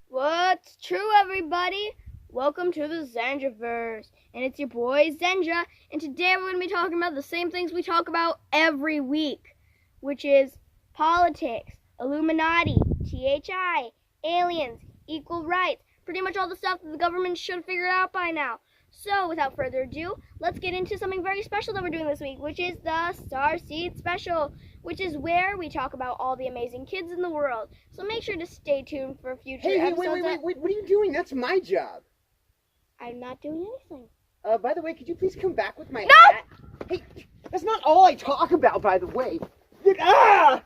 What's true, everybody? Welcome to the Zenjaverse, and it's your boy Zenja, and today we're going to be talking about the same things we talk about every week, which is politics, Illuminati, THI, aliens, equal rights, pretty much all the stuff that the government should have figured out by now. So, without further ado, let's get into something very special that we're doing this week, which is the Starseed Special, which is where we talk about all the amazing kids in the world. So make sure to stay tuned for future episodes. Wait, what are you doing? That's my job. I'm not doing anything. By the way, could you please come back with my No! hat? Hey, that's not all I talk about, by the way. Ah!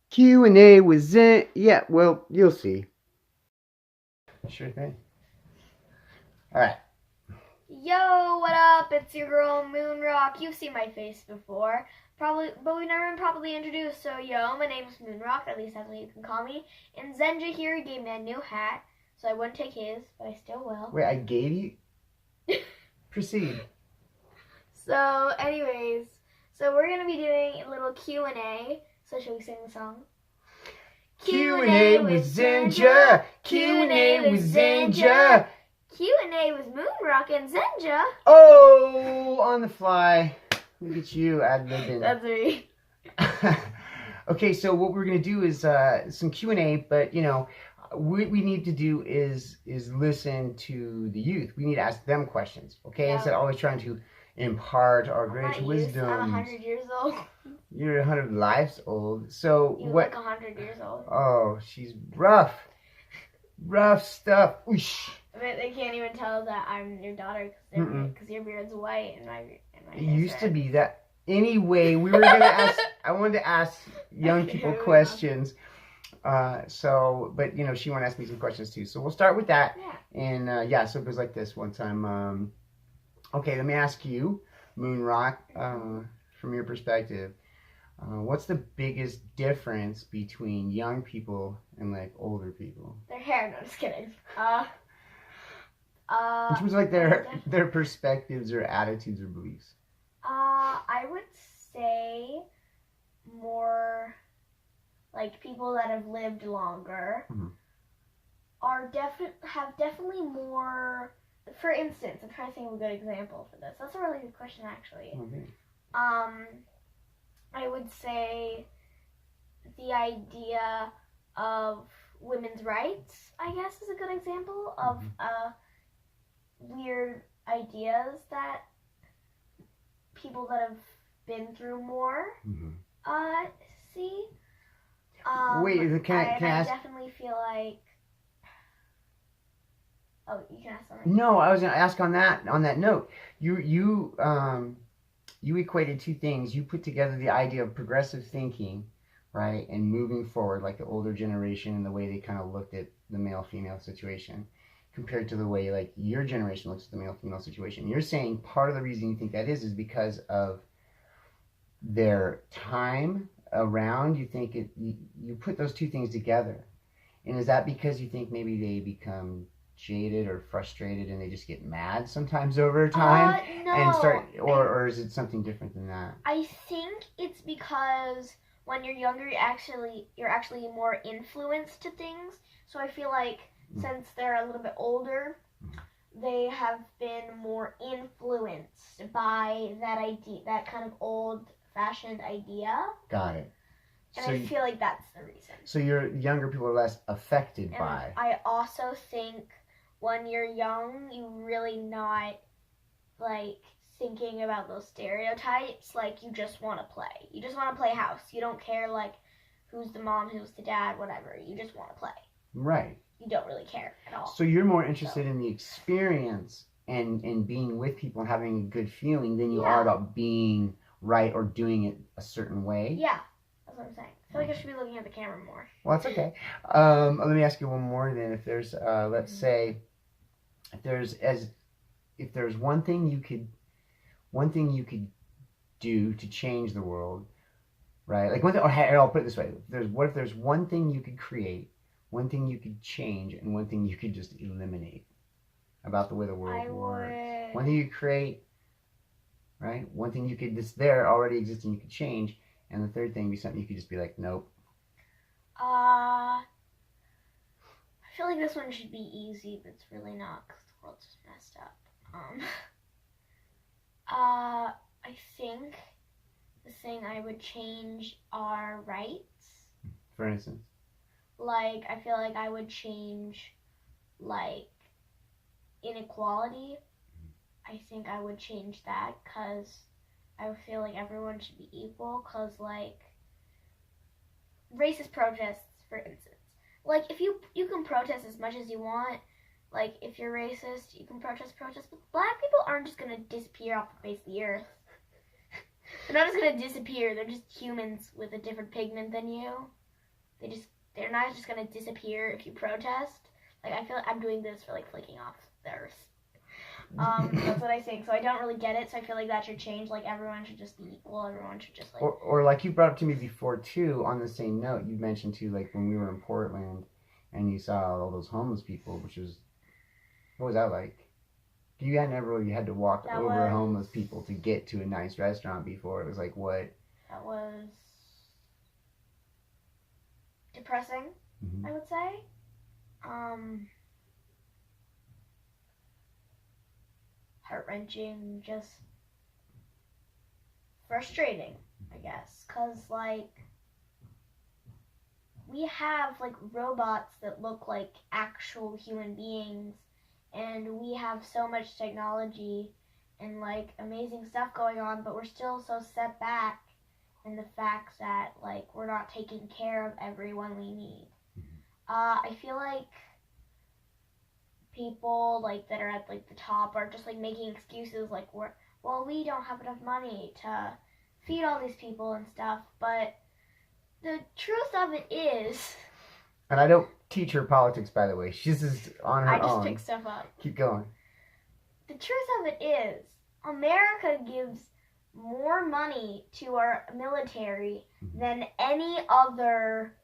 Q&A with Zen... Yeah, well, you'll see. Sure thing. Alright. Yo, what up? It's your girl Moonrock. You've seen my face before, probably, but we've never been properly introduced. So, yo, my name's Moonrock. At least that's what you can call me. And Zenja here gave me a new hat, so I wouldn't take his, but I still will. Wait, I gave you? Proceed. So, anyways, so we're gonna be doing a little Q&A. So, should we sing the song? Q&A with Zenja. Q&A with Zenja. Q&A with Moonrock and Zenja. Oh, on the fly. Look at you, ad-libbing. That's me. Okay, so what we're going to do is some Q&A, but, you know, what we need to do is listen to the youth. We need to ask them questions, okay? Yeah. Instead of always trying to impart our great wisdom. I'm 100 years old. You're 100 lives old. So you what? look 100 years old. Oh, she's rough. Rough stuff. Oosh. But they can't even tell that I'm your daughter because your beard's white and my It used to be that. Anyway, we were gonna ask. I wanted to ask young people questions. But you know, she wanted to ask me some questions too. So we'll start with that. Yeah. And yeah, so it goes like this. One time. Okay, let me ask you, Moonrock, from your perspective, what's the biggest difference between young people and like older people? Their hair. No, just kidding. In terms of like their perspectives or attitudes or beliefs. I would say more like people that have lived longer are have definitely more. For instance, I'm trying to think of a good example for this. That's a really good question, actually. Okay. I would say the idea of women's rights, I guess, is a good example of weird ideas that people that have been through more see. Wait, can I ask? I definitely feel like. Oh, you can ask something. No, I was going to ask on that note. You equated two things. You put together the idea of progressive thinking, right, and moving forward, like the older generation and the way they kind of looked at the male-female situation, compared to the way like your generation looks at the male-female situation. You're saying part of the reason you think that is because of their time around. You think you put those two things together, and is that because you think maybe they become jaded or frustrated and they just get mad sometimes over time no. and start, or is it something different than that? I think it's because when you're younger, you're actually more influenced to things. So I feel like since they're a little bit older, they have been more influenced by that idea, that kind of old-fashioned idea. Got it. And so I feel like that's the reason. So your younger people are less affected by. I also think when you're young, you're really not like thinking about those stereotypes. Like you just want to play. You just want to play house. You don't care like who's the mom, who's the dad, whatever. You just want to play. Right. You don't really care at all. So you're more interested in the experience and being with people and having a good feeling than you are about being right or doing it a certain way. Yeah. That's what I'm saying. I feel like I should be looking at the camera more. Well, that's okay. Let me ask you one more then. If there's, let's say, if there's one thing you could do to change the world, right? Like one thing, or I'll put it this way: what if there's one thing you could create, one thing you could change, and one thing you could just eliminate about the way the world works? One thing you create, right? One thing you could, this there already existing, you could change. And the third thing would be something you could just be like, nope. I feel like this one should be easy, but it's really not because the world's just messed up. I think the thing I would change are rights. For instance? Like, I feel like I would change, like, inequality. I think I would change that because I feel like everyone should be equal because, like, racist protests, for instance. Like, if you can protest as much as you want, like, if you're racist, you can protest, but black people aren't just going to disappear off the face of the earth. They're not just going to disappear. They're just humans with a different pigment than you. They're not just going to disappear if you protest. Like, I feel like I'm doing this for, like, flicking off the earth. That's what I think. So I don't really get it. So I feel like that should change. Like, everyone should just be equal. Everyone should just, like... Or like you brought up to me before, too, on the same note, you mentioned, too, like, when we were in Portland and you saw all those homeless people, which was... What was that like? You had to walk over homeless people to get to a nice restaurant before. It was like, what? That was depressing, I would say. Heart-wrenching, just frustrating, I guess. Because, like, we have, like, robots that look like actual human beings. And we have so much technology and, like, amazing stuff going on, but we're still so set back in the fact that, like, we're not taking care of everyone we need. I feel like people, like, that are at, like, the top are just, like, making excuses, like, we don't have enough money to feed all these people and stuff, but the truth of it is... And I don't teach her politics, by the way. She's just on her own. I just pick stuff up. Keep going. The truth of it is, America gives more money to our military than any other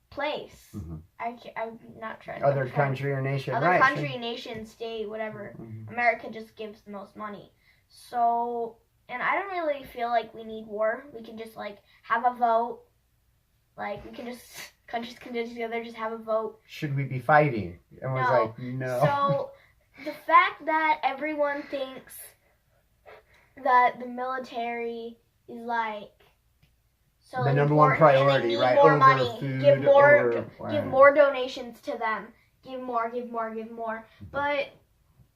place. I'm not trying to... Other country or nation. Other country, nation, state, whatever. America just gives the most money. So, and I don't really feel like we need war. We can just, like, have a vote. Like, we can just... Countries can get together, just have a vote. Should we be fighting? Everyone's like, no. So, the fact that everyone thinks that the military is, like, so the number one priority, right? More over money. Food, give over more donations to them. Give more. But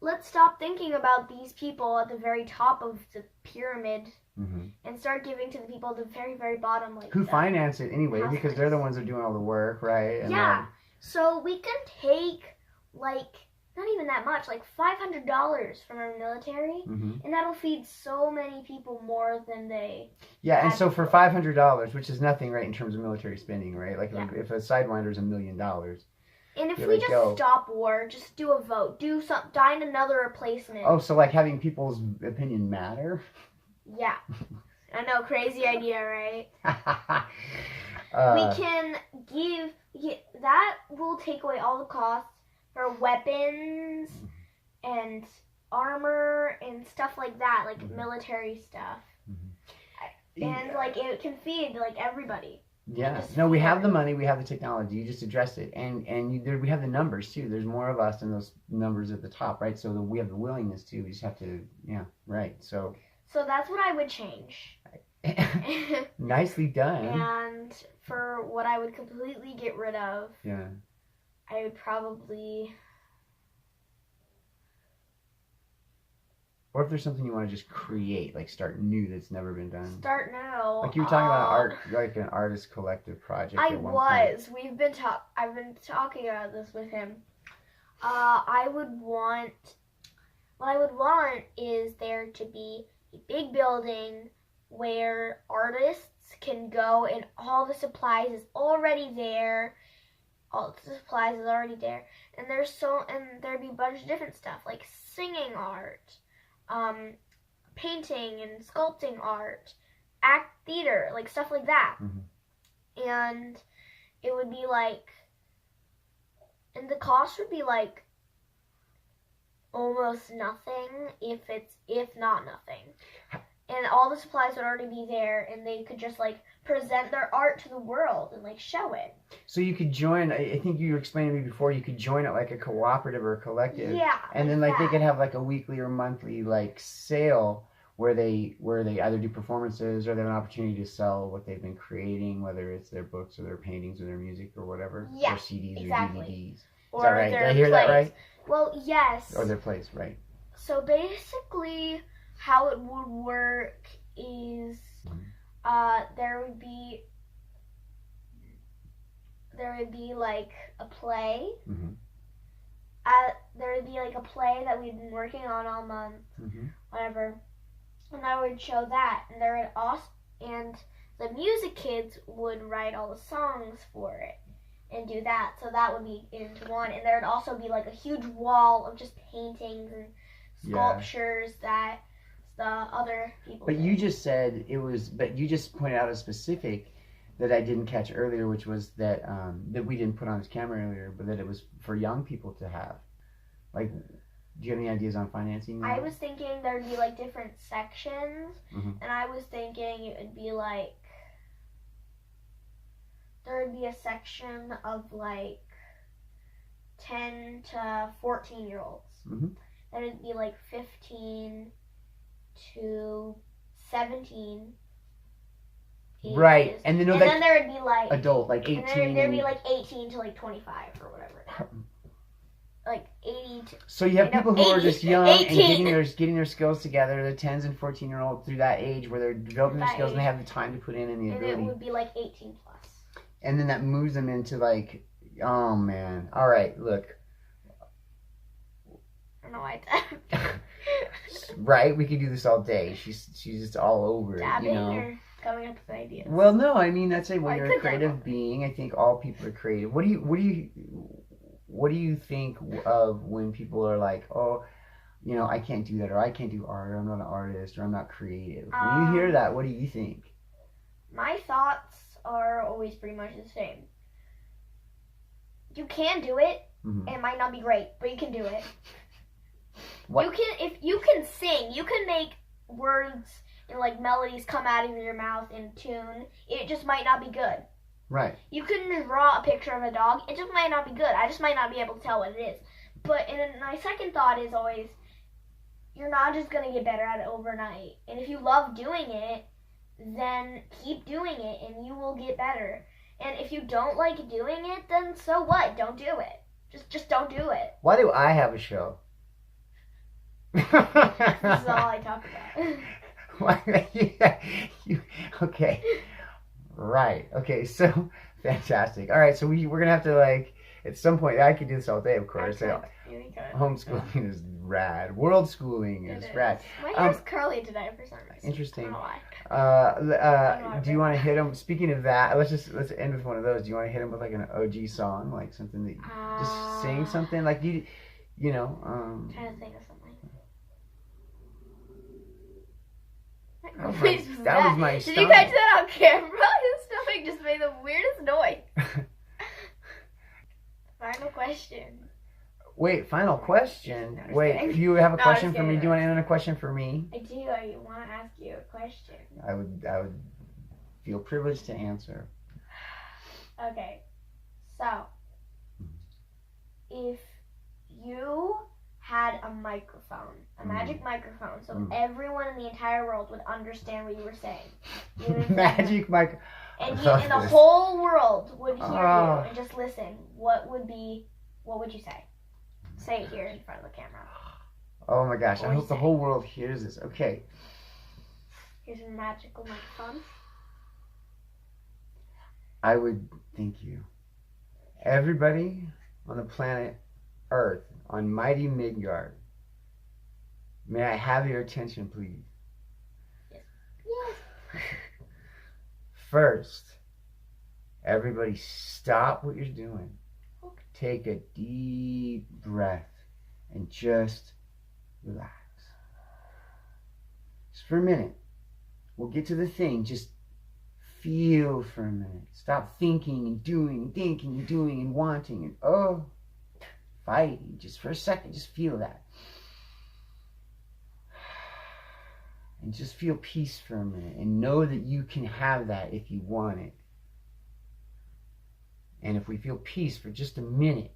let's stop thinking about these people at the very top of the pyramid. And start giving to the people at the very, very bottom. Like, who finance it anyway, because they're the ones that are doing all the work, right? And yeah. So we can take, like, not even that much, like $500 from our military, and that'll feed so many people more than they... Yeah, and so for $500, which is nothing, right, in terms of military spending, right? Like, if a Sidewinder's $1 million... And if we just stop war, just do a vote, find another replacement. Oh, so, like, having people's opinion matter? Yeah. I know, crazy idea, right? We can that will take away all the costs for weapons and armor and stuff like that, like military stuff. And, like, it can feed, like, everybody. Yeah. No, we have the money, we have the technology, you just addressed it. And we have the numbers, too. There's more of us than those numbers at the top, right? So we have the willingness to, we just have to, right, So that's what I would change. Nicely done. And for what I would completely get rid of, I would probably... Or if there's something you want to just create, like start new that's never been done. Start now. Like you were talking about art, like an artist collective project. I've been talking about this with him. What I would want is there to be a big building where artists can go and all the supplies is already there. And there'd be a bunch of different stuff like singing art, painting and sculpting art, act theater, like stuff like that. And it would be like, and the cost would be like almost nothing, if not nothing. And all the supplies would already be there, and they could just like present their art to the world and like show it. So you could join. I think you were explaining to me before. You could join it like a cooperative or a collective. Yeah. And then like they could have like a weekly or monthly like sale where they either do performances or they have an opportunity to sell what they've been creating, whether it's their books or their paintings or their music or whatever. Yeah, or CDs exactly. or DVDs. Is Or that right? Did I hear plays. that right? Well, yes. Or their plays, right? So basically, how it would work is there would be like a play. Mm-hmm. There would be like a play that we'd been working on all month, whatever, and I would show that, and there would also, and the music kids would write all the songs for it and do that, so that would be into one, and there would also be like a huge wall of just paintings and sculptures that the other people But did. you just said it was, but you just pointed out a specific that I didn't catch earlier, which was that that we didn't put on this camera earlier, but that it was for young people to have. Like, do you have any ideas on financing that? I was thinking there'd be like different sections, Mhm. and I was thinking it would be like there would be a section of like 10 to 14-year-olds. Mhm. Then it'd be like 15 to 17. Right, ages. and then And like then there would be like adult, like 18. and then there'd be like 18 to like 25 or whatever. Like 80 to, So you have I know, people who are 18 just young and 18. getting their skills together, the 10s and 14-year-olds through that age where they're developing their That skills and they age. have the time to put in and the and it ability. would be like 18 plus. And then that moves them into like, oh man. All right, look. I don't know why Right, we could do this all day. She's just all over it, dabbing you know. or coming up with ideas. Well, no, I mean that's it. When I you're a could creative dabble. being, I think all people are creative. What do you think of when people are like, oh, you know, I can't do that, or I can't do art, or I'm not an artist, or I'm not creative? When you hear that, what do you think? My thoughts are always pretty much the same. You can do it. Mhm. It might not be great, but you can do it. What? You can, if you can sing, you can make words and like melodies come out of your mouth in tune. It just might not be good. Right. You can draw a picture of a dog. It just might not be good. I just might not be able to tell what it is. But my second thought is always, you're not just gonna get better at it overnight. And if you love doing it, then keep doing it, and you will get better. And if you don't like doing it, then so what? Don't do it. Just don't do it. Why do I have a show? This is all I talk about. Why? Okay. Right. Okay. So fantastic. All right. So we're gonna have to like at some point. I could do this all day, of course. Homeschooling is rad. World schooling is rad. My hair's curly today for some reason. Interesting. I don't know why. Do you want to hit them? Speaking of that, let's end with one of those. Do you want to hit them with like an OG song, like something that you just sing something like you know? I'm trying to think of something. That was my Did stomach. you catch that on camera? His stomach just made the weirdest noise. Final question. Wait, final question. No, I'm Wait, kidding. do you have a No, question I'm for me? kidding. Do you want to end on a question for me? I do. I want to ask you a question. I would feel privileged to answer. Okay. So, if you had a microphone, a magic microphone, so everyone in the entire world would understand what you were saying. You would Magic mic. and love the this. whole world would hear Oh. you and just listen. What would you say? Say it here in front of the camera. Oh my gosh! I What hope is the it? whole world hears this. Okay. Here's a magical microphone. I would thank you. Everybody on the planet Earth, on mighty Midgard, may I have your attention, please? Yes. First, everybody stop what you're doing. Take a deep breath and just relax. Just for a minute. We'll get to the thing. Just feel for a minute. Stop thinking and doing, thinking and doing and wanting and fighting. Just for a second, just feel that. And just feel peace for a minute and know that you can have that if you want it. And if we feel peace for just a minute,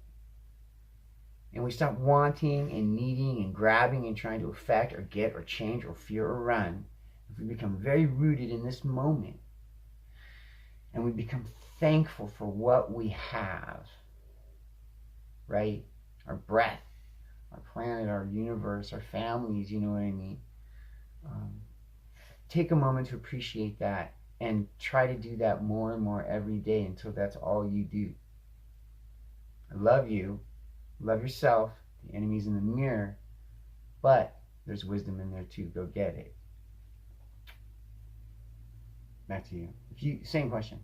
and we stop wanting and needing and grabbing and trying to affect or get or change or fear or run, if we become very rooted in this moment, and we become thankful for what we have, right? Our breath, our planet, our universe, our families, you know what I mean? Take a moment to appreciate that and try to do that more and more every day until that's all you do. I love you. Love yourself. The enemy's in the mirror, but there's wisdom in there too. Go get it. Back to you. Same question.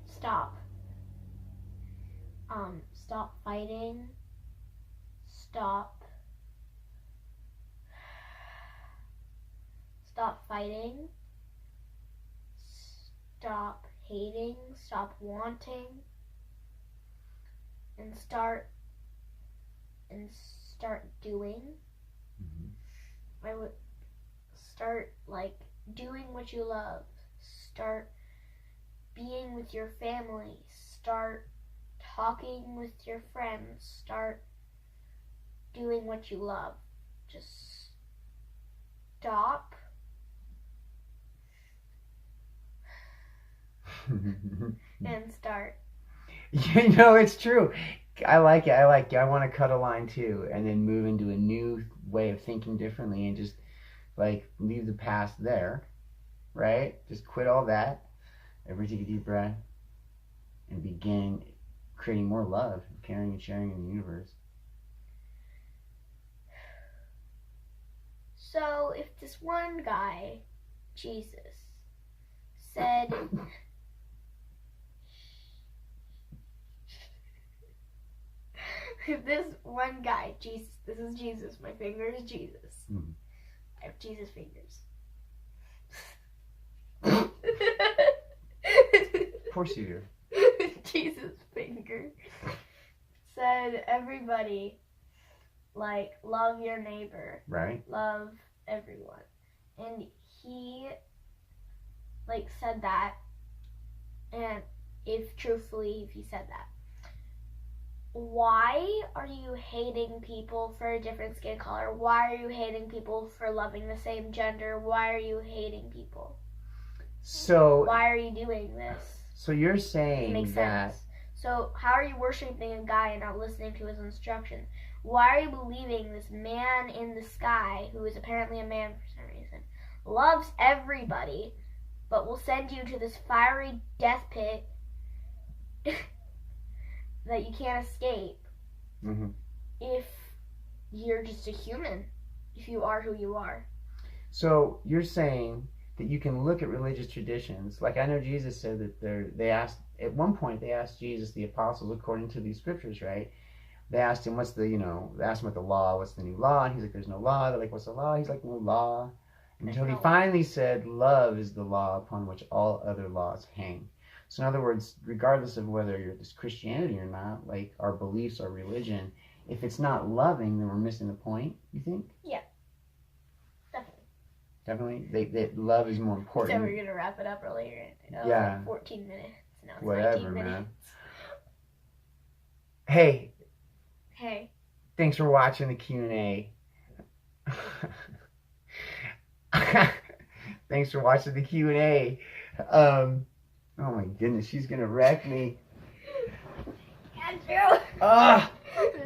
Stop. Stop fighting. Stop fighting. Stop hating. Stop wanting. And start doing. Mm-hmm. I would start doing what you love. Start being with your family. Start talking with your friends. Start doing what you love. Just stop. And start. You know, it's true. I like it. I want to cut a line too and then move into a new way of thinking differently and just leave the past there, right? Just quit all that. Everybody take a deep breath and begin creating more love, caring and sharing in the universe. So if this one guy, Jesus, said if this one guy, Jesus, this is Jesus, my finger is Jesus. Mm. I have Jesus fingers. Of course you do. Jesus finger said everybody love your neighbor, right? Love everyone, and he said that, and if he said that, why are you hating people for a different skin color? Why are you hating people for loving the same gender? Why are you hating people? So why are you doing this? So you're saying makes that sense. So how are you worshiping a guy and not listening to his instruction? Why are you believing this man in the sky, who is apparently a man for some reason, loves everybody, but will send you to this fiery death pit that you can't escape if you're just a human, if you are who you are? So you're saying that you can look at religious traditions, like I know Jesus said that they asked at one point, they asked Jesus, the apostles, according to these scriptures, right? They asked him, they asked him about the law, what's the new law? And he's like, there's no law. They're like, what's the law? He's like, no law. Until he finally said, love is the law upon which all other laws hang. So in other words, regardless of whether you're this Christianity or not, our beliefs, our religion, if it's not loving, then we're missing the point, you think? Yeah. Definitely? That love is more important. So we're going to wrap it up earlier. Yeah. 14 minutes. Now it's whatever, 19 minutes. Man. Hey. Thanks for watching the Q&A. Thanks for watching the Q&A. Oh my goodness, she's going to wreck me. Andrew. Nope.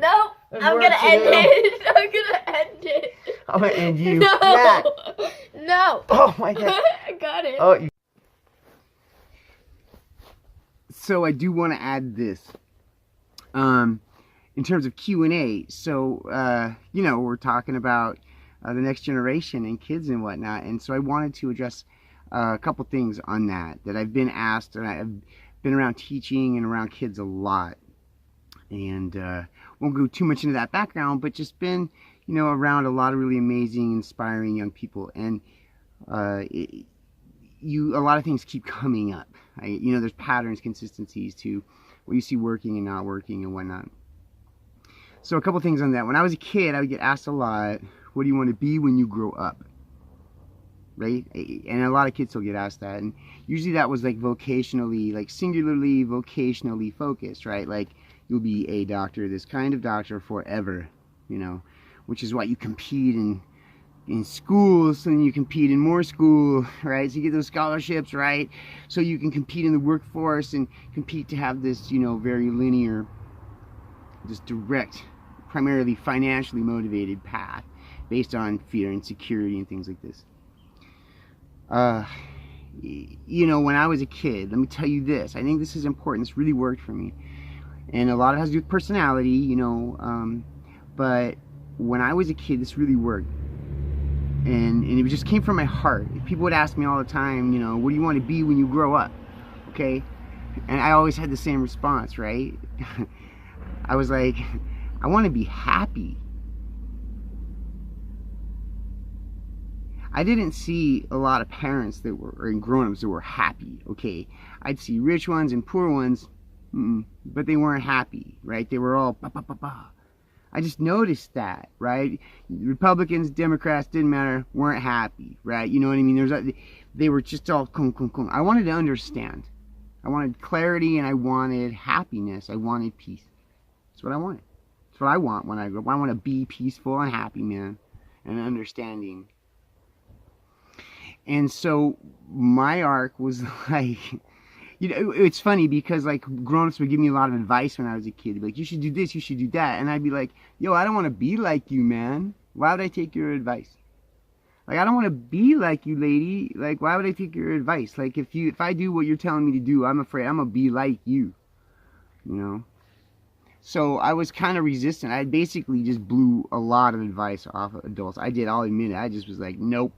Nope. I'm going to end it. I'm going to end it. I'm going to end you. No. Yeah. No. Oh my God. I got it. Oh. So I do want to add this. In terms of Q&A, so, we're talking about the next generation and kids and whatnot, and so I wanted to address a couple things on that I've been asked, and I've been around teaching and around kids a lot, and won't go too much into that background, but just been, around a lot of really amazing, inspiring young people, and a lot of things keep coming up. There's patterns, consistencies to what you see working and not working and whatnot. So a couple things on that. When I was a kid, I would get asked a lot, what do you want to be when you grow up? Right? And a lot of kids still get asked that. And usually that was like vocationally, like singularly vocationally focused, right? Like you'll be a doctor, this kind of doctor forever, you know, which is why you compete in schools, and you compete in more school, right? So you get those scholarships, right? So you can compete in the workforce and compete to have this, you know, very linear, just direct, primarily financially motivated path based on fear and security and things like this. You know, when I was a kid, let me tell you this. I think this is important. This really worked for me. And a lot of it has to do with personality, you know. But when I was a kid, this really worked. And it just came from my heart. People would ask me all the time, you know, what do you want to be when you grow up? Okay? And I always had the same response, right? I was like, I want to be happy. I didn't see a lot of parents that were, or grown-ups that were happy, okay? I'd see rich ones and poor ones, but they weren't happy, right? They were all ba-ba-ba-ba. I just noticed that, right? Republicans, Democrats, didn't matter, weren't happy, right? You know what I mean? They were just all kung. I wanted to understand. I wanted clarity, and I wanted happiness. I wanted peace. That's what I wanted. That's what I want when I grow up. I want to be peaceful and happy, man, and understanding. And so my arc was like, you know, it's funny because like grown-ups would give me a lot of advice when I was a kid. They'd be like, you should do this, you should do that. And I'd be like, yo, I don't want to be like you, man. Why would I take your advice? Like, I don't want to be like you, lady. Like, why would I take your advice? Like, if I do what you're telling me to do, I'm afraid I'm going to be like you. You know? So I was kind of resistant. I basically just blew a lot of advice off of adults. I did, I'll admit it. I just was like, nope.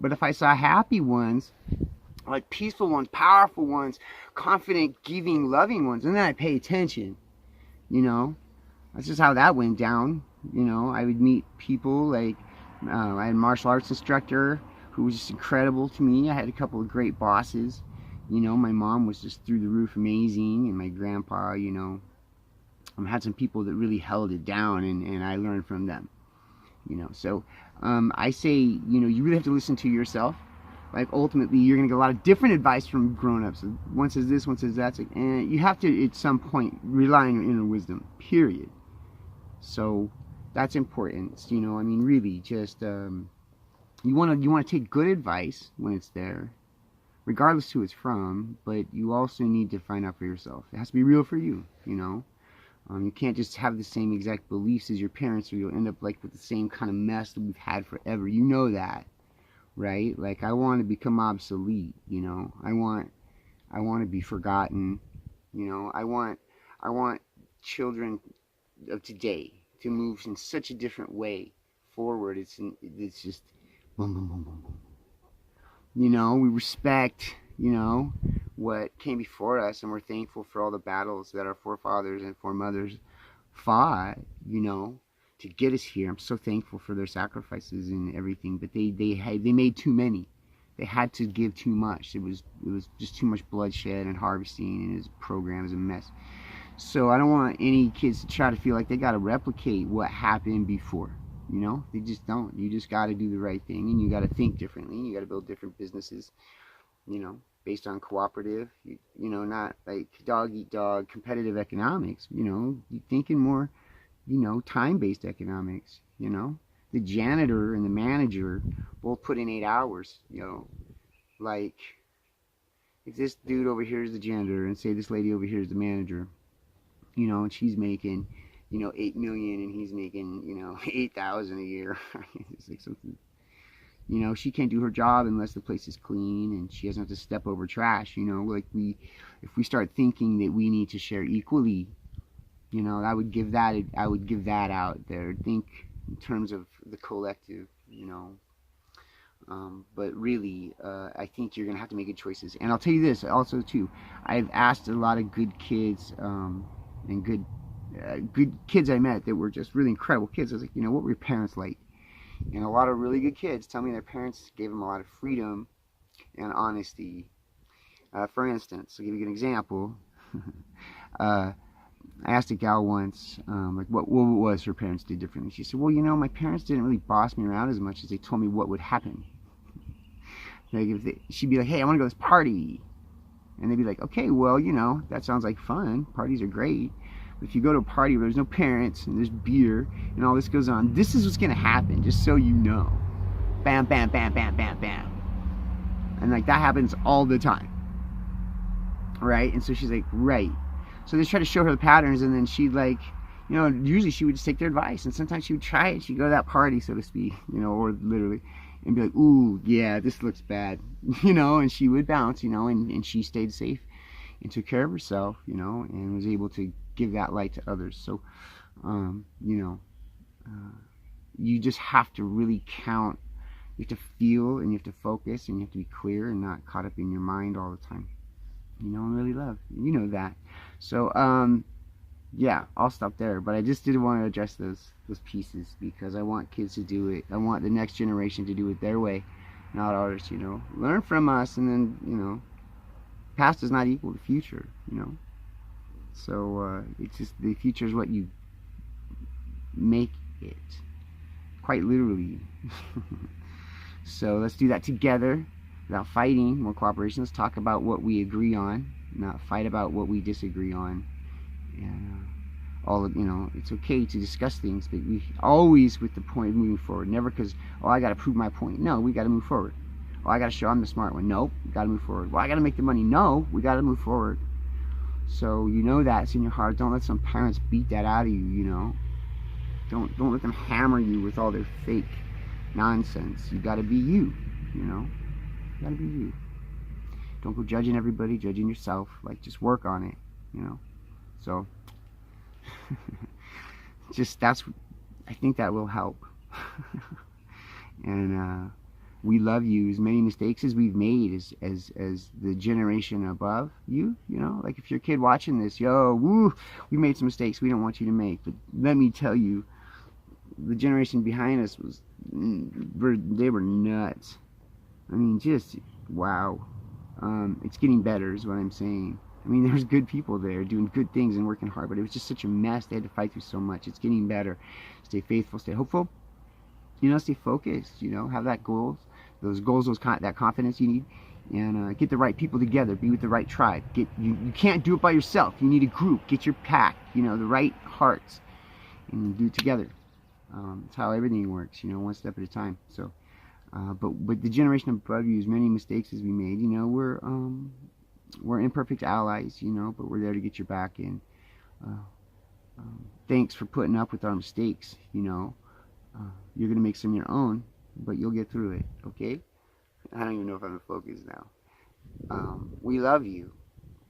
But if I saw happy ones, like peaceful ones, powerful ones, confident, giving, loving ones, and then I'd pay attention. You know? That's just how that went down. You know, I would meet people like, I had a martial arts instructor who was just incredible to me. I had a couple of great bosses. You know, my mom was just through the roof amazing, and my grandpa, you know, had some people that really held it down, and I learned from them. You know, so I say, you know, you really have to listen to yourself. Like, ultimately, you're going to get a lot of different advice from grown-ups. One says this, one says that. And you have to, at some point, rely on your inner wisdom, period. So that's important. You know, I mean, really, just, you want to take good advice when it's there, regardless who it's from, but you also need to find out for yourself. It has to be real for you, you know. You can't just have the same exact beliefs as your parents, or you'll end up like with the same kind of mess that we've had forever. You know that, right? Like, I want to become obsolete, you know. I want to be forgotten, you know. I want children of today to move in such a different way forward. It's just boom, boom, boom, boom, boom. You know, we respect, you know, what came before us, and we're thankful for all the battles that our forefathers and foremothers fought, you know, to get us here. I'm so thankful for their sacrifices and everything, but they made too many. They had to give too much. It was just too much bloodshed and harvesting, and his program is a mess. So I don't want any kids to try to feel like they got to replicate what happened before. You know, they just don't. You just got to do the right thing, and you got to think differently. You got to build different businesses, you know, based on cooperative, you know, not like dog eat dog competitive economics. You know, you thinking more, you know, time-based economics. You know, the janitor and the manager both put in 8 hours. You know, like if this dude over here is the janitor and say this lady over here is the manager, you know, and she's making, you know, 8 million and he's making, you know, 8,000 a year. It's like something. You know, she can't do her job unless the place is clean, and she doesn't have to step over trash. You know, like if we start thinking that we need to share equally, you know, I would give that out there. Think in terms of the collective, you know. But really, I think you're gonna have to make good choices. And I'll tell you this also too. I've asked a lot of good kids and good kids I met that were just really incredible kids. I was like, you know, what were your parents like? And a lot of really good kids tell me their parents gave them a lot of freedom and honesty. For instance, I'll give you an example. I asked a gal once, like what was her parents did differently. She said, well, you know, my parents didn't really boss me around as much as they told me what would happen. Like she'd be like, hey, I want to go to this party. And they'd be like, okay, well, you know, that sounds like fun. Parties are great. But if you go to a party where there's no parents and there's beer and all this goes on, this is what's going to happen, just so you know. Bam, bam, bam, bam, bam, bam. And like that happens all the time. Right? And so she's like, right. So they try to show her the patterns, and then she'd like, you know, usually she would just take their advice, and sometimes she would try it. She'd go to that party, so to speak, you know, or literally, and be like, ooh, yeah, this looks bad, you know, and she would bounce, you know, and she stayed safe and took care of herself, you know, and was able to give that light to others. So, you know, you just have to really count. You have to feel, and you have to focus, and you have to be clear and not caught up in your mind all the time. You know, and really love. You know that. So, yeah, I'll stop there. But I just did want to address those pieces because I want kids to do it. I want the next generation to do it their way, not ours, you know. Learn from us, and then, you know, past does not equal the future, you know. So, it's just the future is what you make it. Quite literally. So, let's do that together. Without fighting, more cooperation. Let's talk about what we agree on, not fight about what we disagree on. And all of, you know, it's okay to discuss things, but we always with the point of moving forward. Never because, oh, I got to prove my point. No, we got to move forward. Oh, I got to show I'm the smart one. Nope, we got to move forward. Well, I got to make the money. No, we got to move forward. So you know that's in your heart. Don't let some parents beat that out of you. You know, don't let them hammer you with all their fake nonsense. You got to be you. You know. Gotta be you. Don't go judging everybody, judging yourself. Like, just work on it, you know. So, just I think that will help. And we love you. As many mistakes as we've made as the generation above you, you know. Like if your kid watching this, yo, woo, we made some mistakes we don't want you to make. But let me tell you, the generation behind us they were nuts. I mean, just, wow. It's getting better is what I'm saying. I mean, there's good people there doing good things and working hard, but it was just such a mess. They had to fight through so much. It's getting better. Stay faithful, stay hopeful. You know, stay focused, you know, have that goals, that confidence you need, and get the right people together. Be with the right tribe. You can't do it by yourself. You need a group. Get your pack, you know, the right hearts, and do it together. That's how everything works, you know, one step at a time. So, but the generation above you, as many mistakes as we made, you know, we're imperfect allies, you know, but we're there to get your back in. Thanks for putting up with our mistakes, you know. You're going to make some of your own, but you'll get through it, okay? I don't even know if I'm in focus now. We love you,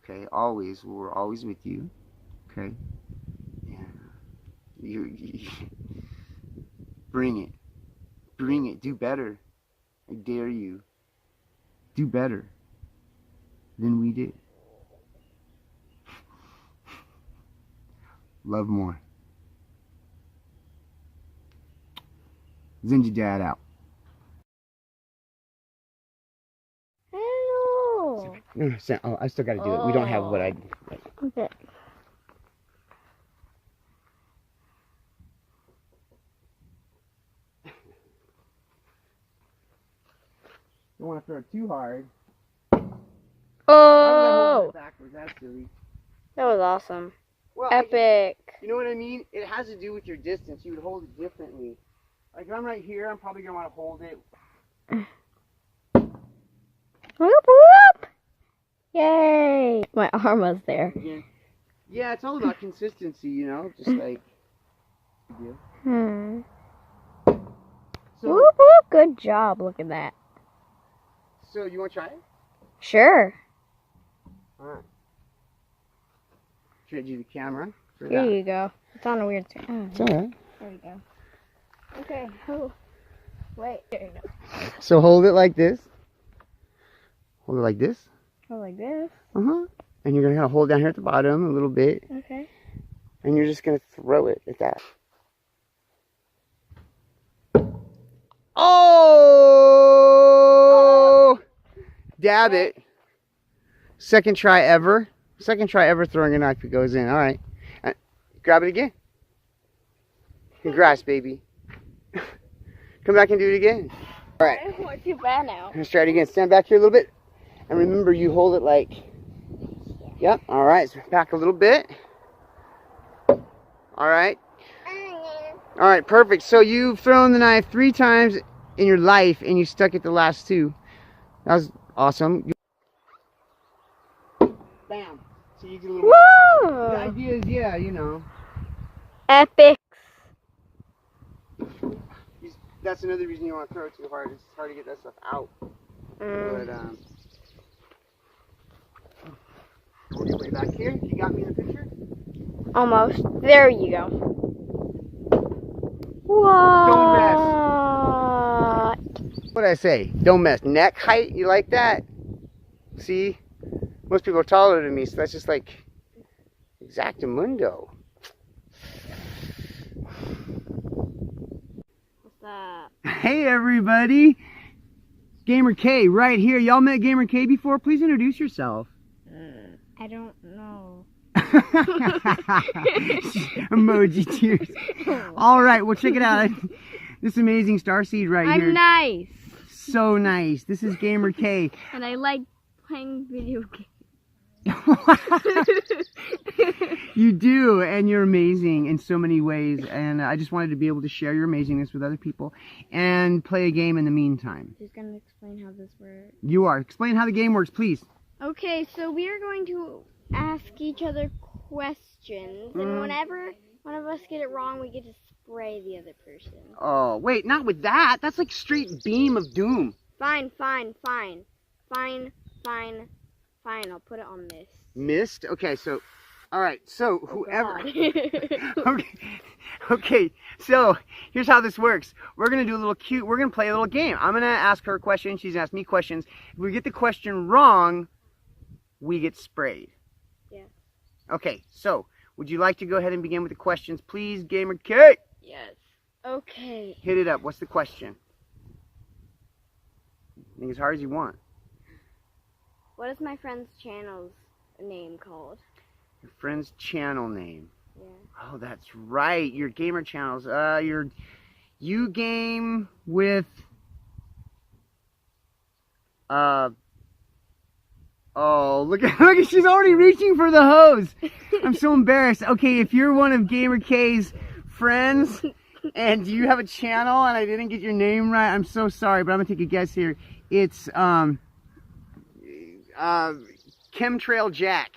okay? Always. We're always with you, okay? Yeah. You bring it. Bring it. Do better. I dare you. Do better than we did. Love more. ZenDad out. Hello. No, oh, I still got to do it. We don't have what I. Okay. Don't want to throw it too hard. Oh, Backwards. That's silly. that was awesome. Well, Epic. You know what I mean? It has to do with your distance. You would hold it differently. Like if I'm right here, I'm probably gonna want to hold it. Whoop whoop! Yay! My arm was there. Yeah, it's all about consistency, you know, just like. Hmm. So, Whoop whoop! Good job. Look at that. So you want to try it? Sure. All right. Trade you the camera. Here you go. It's on a weird screen. It's all right. There we go. Okay. Oh. Wait. There you go. So hold it like this. Hold it like this. Oh, like this. And you're gonna kind of hold down here at the bottom a little bit. Okay. And you're just gonna throw it at that. Oh! Dab it. Second try ever. Second try ever throwing a knife. It goes in. All right. Grab it again. Congrats, baby. Come back and do it again. All right. I don't want too bad now. Let's try it again. Stand back here a little bit. And remember, you hold it like... Yep. All right. So back a little bit. All right. All right. Perfect. So you've thrown the knife 3 times in your life, and you stuck it the last 2. That was awesome. Bam. So you get a little... Woo! The idea is, yeah, you know. Epic. That's another reason you want to throw it too hard. It's hard to get that stuff out. But, we'll get way back here. You got me in the picture? Almost. There you go. What? Don't mess. What did I say? Don't mess. Neck height, you like that? See? Most people are taller than me, so that's just like exactamundo. What's up? Hey everybody! GamerK right here. Y'all met GamerK before? Please introduce yourself. I don't know. Emoji tears. Alright, well check it out. This amazing Starseed right here. I'm nice. So nice. This is GamerK. And I like playing video games. You do, and you're amazing in so many ways, and I just wanted to be able to share your amazingness with other people and play a game in the meantime. Just gonna explain how this works. You are. Explain how the game works, please. Okay, so we are going to ask each other questions, and whenever one of us get it wrong, we get to spray the other person. Oh, wait, not with that. That's like straight beam of doom. Fine, fine, fine. Fine, fine, fine. I'll put it on this. Missed? Okay, so, alright, so whoever... Oh, Okay, so here's how this works. We're going to do a little we're going to play a little game. I'm going to ask her questions, she's going to ask me questions. If we get the question wrong, we get sprayed. Yeah. Okay, so would you like to go ahead and begin with the questions, please, GamerK? Yes. Okay. Hit it up. What's the question? Make it as hard as you want. What is my friend's channel's name called? Your friend's channel name. Yeah. Oh, that's right. Your gamer channels. You game with oh, look at she's already reaching for the hose. I'm so embarrassed. Okay, if you're one of GamerK's friends and you have a channel and I didn't get your name right, I'm so sorry, but I'm gonna take a guess here. It's Chemtrail Jack.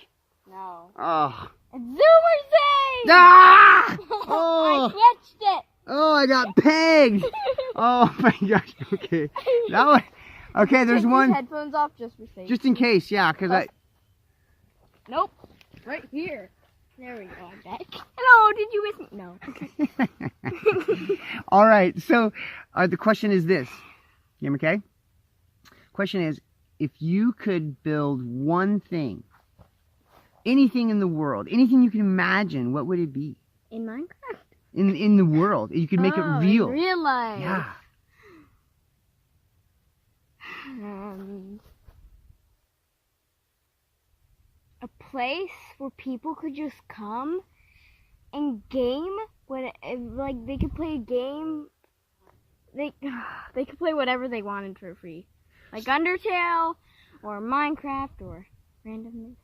No. Oh. It's Zenjaverse! Ah! Oh. I catched it! Oh, I got pegged! Oh my gosh, okay. That one, okay, there's Take one. These headphones off just for safety. Just in case, yeah, because I... Nope. Right here. There we go, I'm back. Hello, did you miss me? No. Alright, so the question is this. GamerK? Question is, if you could build one thing, anything in the world, anything you can imagine, what would it be? In Minecraft? In the world. You could make it real. In real life. Yeah. A place where people could just come and game. Like they could play a game. They could play whatever they wanted for free, like Undertale or Minecraft or randomness.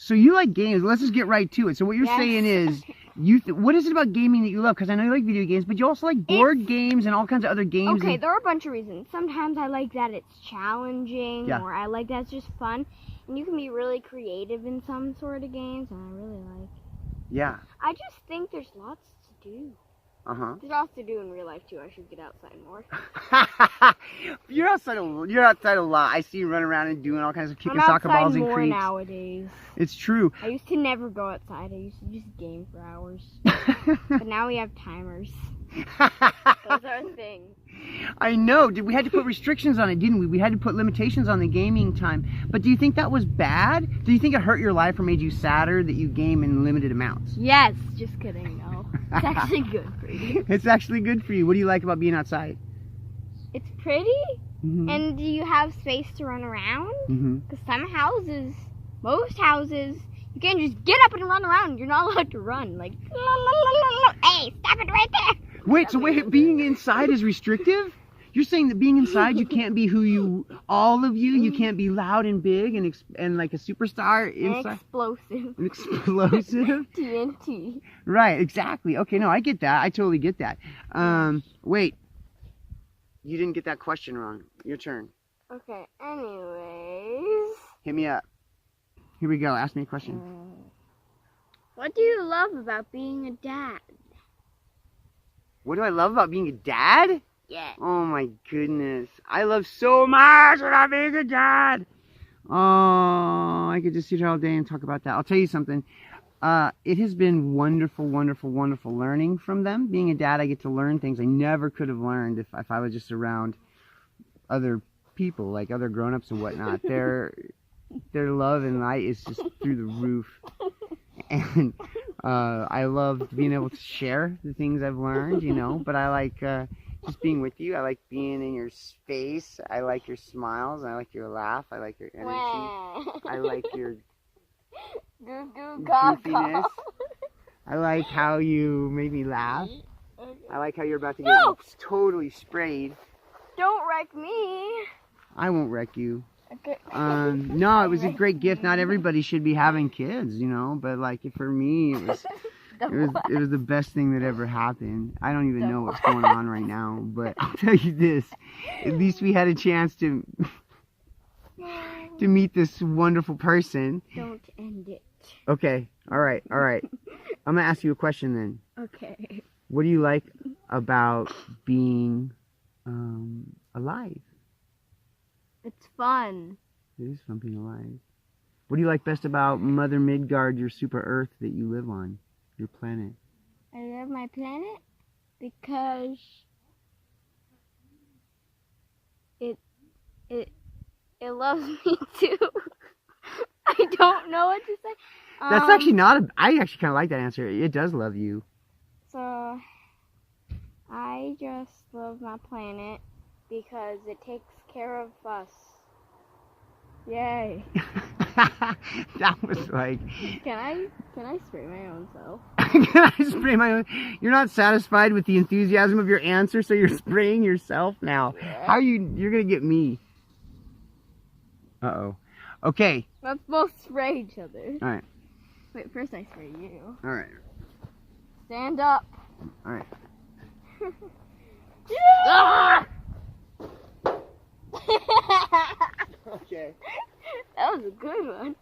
So you like games. Let's just get right to it. So what you're saying is, what is it about gaming that you love? Because I know you like video games, but you also like board games and all kinds of other games. Okay, there are a bunch of reasons. Sometimes I like that it's challenging, or I like that it's just fun. And you can be really creative in some sort of games, and I really like. Yeah. I just think there's lots to do. Uh-huh. There's lots to do in real life, too. I should get outside more. You're outside a lot. I see you running around and doing all kinds of kicking soccer balls and creeps. I'm outside more nowadays. It's true. I used to never go outside. I used to just game for hours. But now we have timers. Those are a thing. I know. We had to put restrictions on it, didn't we? We had to put limitations on the gaming time. But do you think that was bad? Do you think it hurt your life or made you sadder that you game in limited amounts? Yes. Just kidding. No. It's actually good for you. It's actually good for you. What do you like about being outside? It's pretty. And you have space to run around. Because some houses, most houses, You can't just get up and run around. You're not allowed to run. Like, hey, stop it right there. Wait, so wait, being inside is restrictive? You're saying that being inside, you can't be all of you. You can't be loud and big and like a superstar inside. Explosive. Explosive. TNT. Right, exactly. Okay, no, I get that. I totally get that. Wait, you didn't get that question wrong. Your turn. Okay. Anyways. Hit me up. Here we go. Ask me a question. What do you love about being a dad? What do I love about being a dad? Yeah. Oh my goodness. I love so much about being a dad. Oh, I could just sit here all day and talk about that. I'll tell you something. It has been wonderful, wonderful, wonderful learning from them. Being a dad, I get to learn things I never could have learned if I was just around other people, like other grown-ups and whatnot. Their love and light is just through the roof. And I love being able to share the things I've learned, you know, but I like just being with you. I like being in your space. I like your smiles. I like your laugh. I like your energy. I like your goofiness. I like how you made me laugh. I like how you're about to get totally sprayed. Don't wreck me. I won't wreck you. Okay. No, it was a great gift. Not everybody should be having kids, you know, but like for me, it was the best thing that ever happened. I don't even know what's going on right now, but I'll tell you this: at least we had a chance to meet this wonderful person. Don't end it. Okay. All right. I'm gonna ask you a question then. Okay. What do you like about being alive? It's fun. It is fun being alive. What do you like best about Mother Midgard, your super Earth that you live on, your planet? I love my planet because it loves me too. I don't know what to say. That's actually not I actually kind of like that answer. It does love you. So I just love my planet because it takes care of us. Yay. That was like... Can I spray my own self? Can I spray my own... You're not satisfied with the enthusiasm of your answer, so you're spraying yourself now. Yeah. How are you... You're gonna get me. Uh-oh. Okay. Let's both spray each other. Alright. Wait, first I spray you. Alright. Stand up. Alright. Ah! Okay. That was a good one.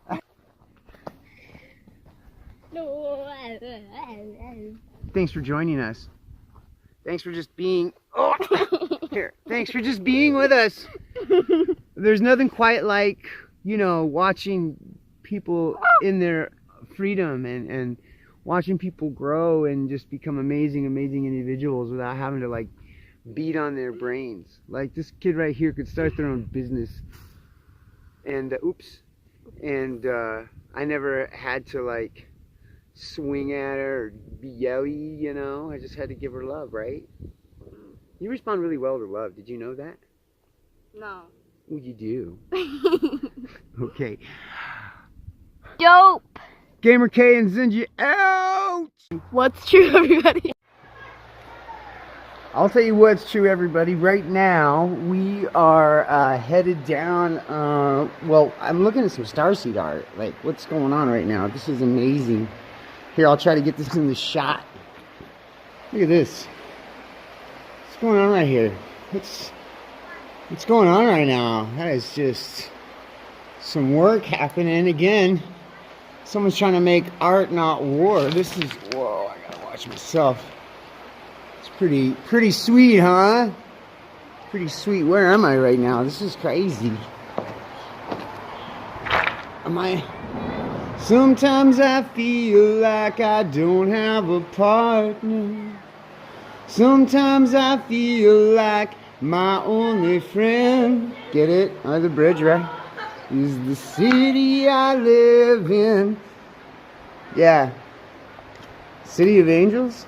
Thanks for joining us. Thanks for just being... Oh! Here. Thanks for just being with us. There's nothing quite like, you know, watching people in their freedom and watching people grow and just become amazing individuals without having to, like, beat on their brains. Like this kid right here could start their own business, and I never had to like swing at her or be yelly, you know. I just had to give her love, right? You respond really well to love. Did you know that? No. Well, you do. Okay. Dope. GamerK and Zenja out. What's true, everybody? I'll tell you what's true, everybody. Right now, we are headed down. Well, I'm looking at some Starseed art. Like, what's going on right now? This is amazing. Here, I'll try to get this in the shot. Look at this. What's going on right here? What's going on right now? That is just some work happening again. Someone's trying to make art, not war. This is... Whoa, I gotta watch myself. Pretty sweet, huh? Pretty sweet. Where am I right now? This is crazy. Sometimes I feel like I don't have a partner. Sometimes I feel like my only friend, get it? Under the bridge, right? Is the city I live in. Yeah. City of Angels?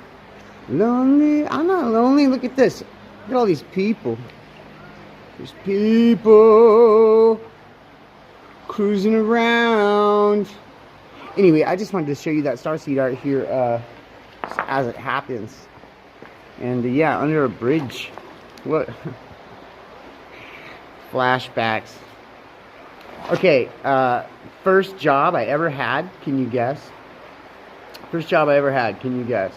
Lonely? I'm not lonely. Look at this. Look at all these people. There's people cruising around Anyway, I just wanted to show you that Starseed art here as it happens. And yeah, under a bridge. What? Flashbacks. Okay, first job I ever had, can you guess? First job I ever had, can you guess?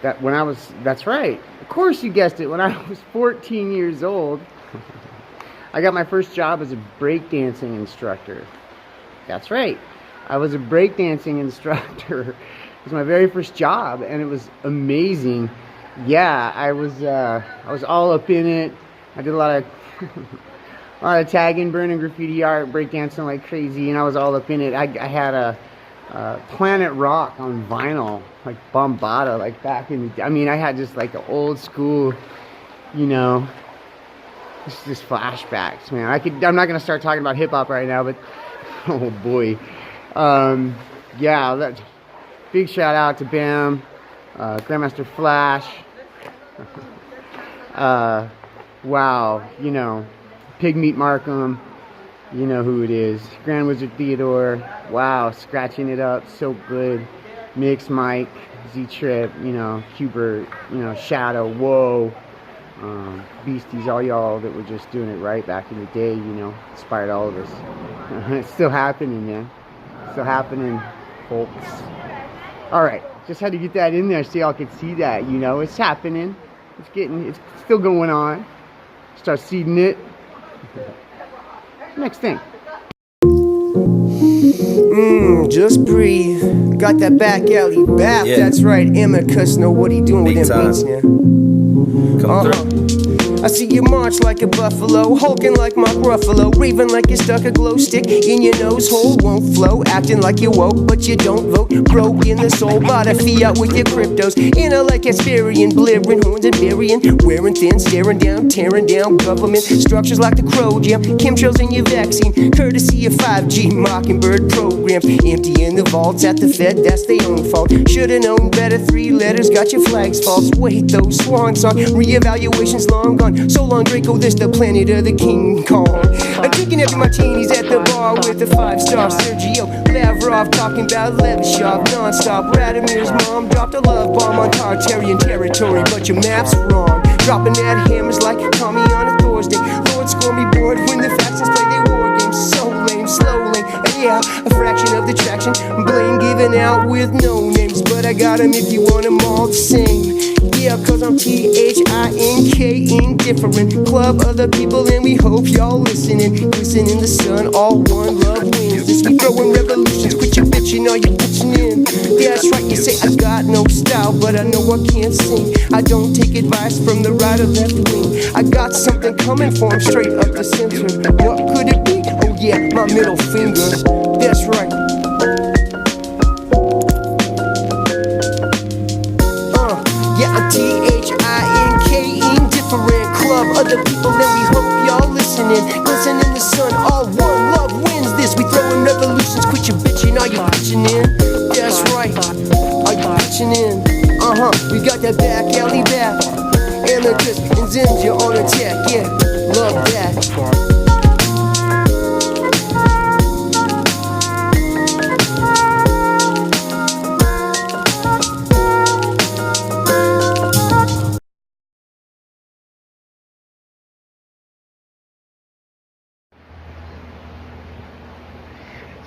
That's right. Of course you guessed it. When I was 14 years old, I got my first job as a breakdancing instructor. That's right. I was a breakdancing instructor. It was my very first job, and it was amazing. Yeah, I was all up in it. I did a lot of tagging, burning graffiti art, breakdancing like crazy, and I was all up in it. I had a Planet Rock on vinyl, like Bombada, like back in the, I mean, I had just like an old school, you know, just flashbacks, man. I'm not gonna start talking about hip hop right now, but oh boy, yeah, big shout out to Bam, Grandmaster Flash, wow, you know, Pigmeat Markham, you know who it is, Grand Wizard Theodore, wow, scratching it up, so good, Mix Mike, Z-Trip, you know, Hubert, you know, Shadow, whoa, Beasties, all y'all that were just doing it right back in the day, you know, inspired all of us. It's still happening, man. Still happening, folks. Alright, just had to get that in there so y'all could see that, you know, it's happening. It's still going on. Start seeding it. Next thing. Just breathe. Got that back alley bath. Yeah. That's right. Emma cuss know what he doing with them beats now. Come through. I see you march like a buffalo, hulking like Mark Ruffalo, raving like you stuck a glow stick in your nose hole, won't flow, acting like you woke, but you don't vote, broke in the soul, bought a fiat with your cryptos, inner like Hesperian, blaring horns and burying, wearing thin, staring down, tearing down government structures like the crow jam, chemtrails in your vaccine, courtesy of 5G Mockingbird program, emptying the vaults at the Fed, that's their own fault, should've known better, 3 letters, got your flags false, wait, those swan song, reevaluation's long gone, so long Draco, this the planet of the King Kong. I'm drinking every martinis at the bar with a 5-star Sergio Lavrov, talking about Levashov non-stop. Radimir's mom dropped a love bomb on Tartarian territory, but your map's wrong. Dropping that hammers like Tommy on a Thursday. Lord score me bored when the factions play their war games. So lame, slow lane, yeah, a fraction of the traction. Blame given out with no names, but I got 'em if you want 'em all the same. Yeah, cause I'm THINK, indifferent. Club other people and we hope y'all listening. Glisten in the sun, all one love wins. This we throwing revolutions, quit your bitching, all you pitching in. Yeah, that's right, you say I got no style, but I know I can't sing. I don't take advice from the right or left wing. I got something coming for 'em straight up the center. What could it be? Oh yeah, my middle finger. That's right. THINK, indifferent. Club other people and we hope y'all listening. Glisten in the sun, all one love wins this. We throwing revolutions, quit your bitching, are you bitching in? That's right, are you bitching in? We got that back alley back. Amethyst and Zenja on attack, yeah, love that.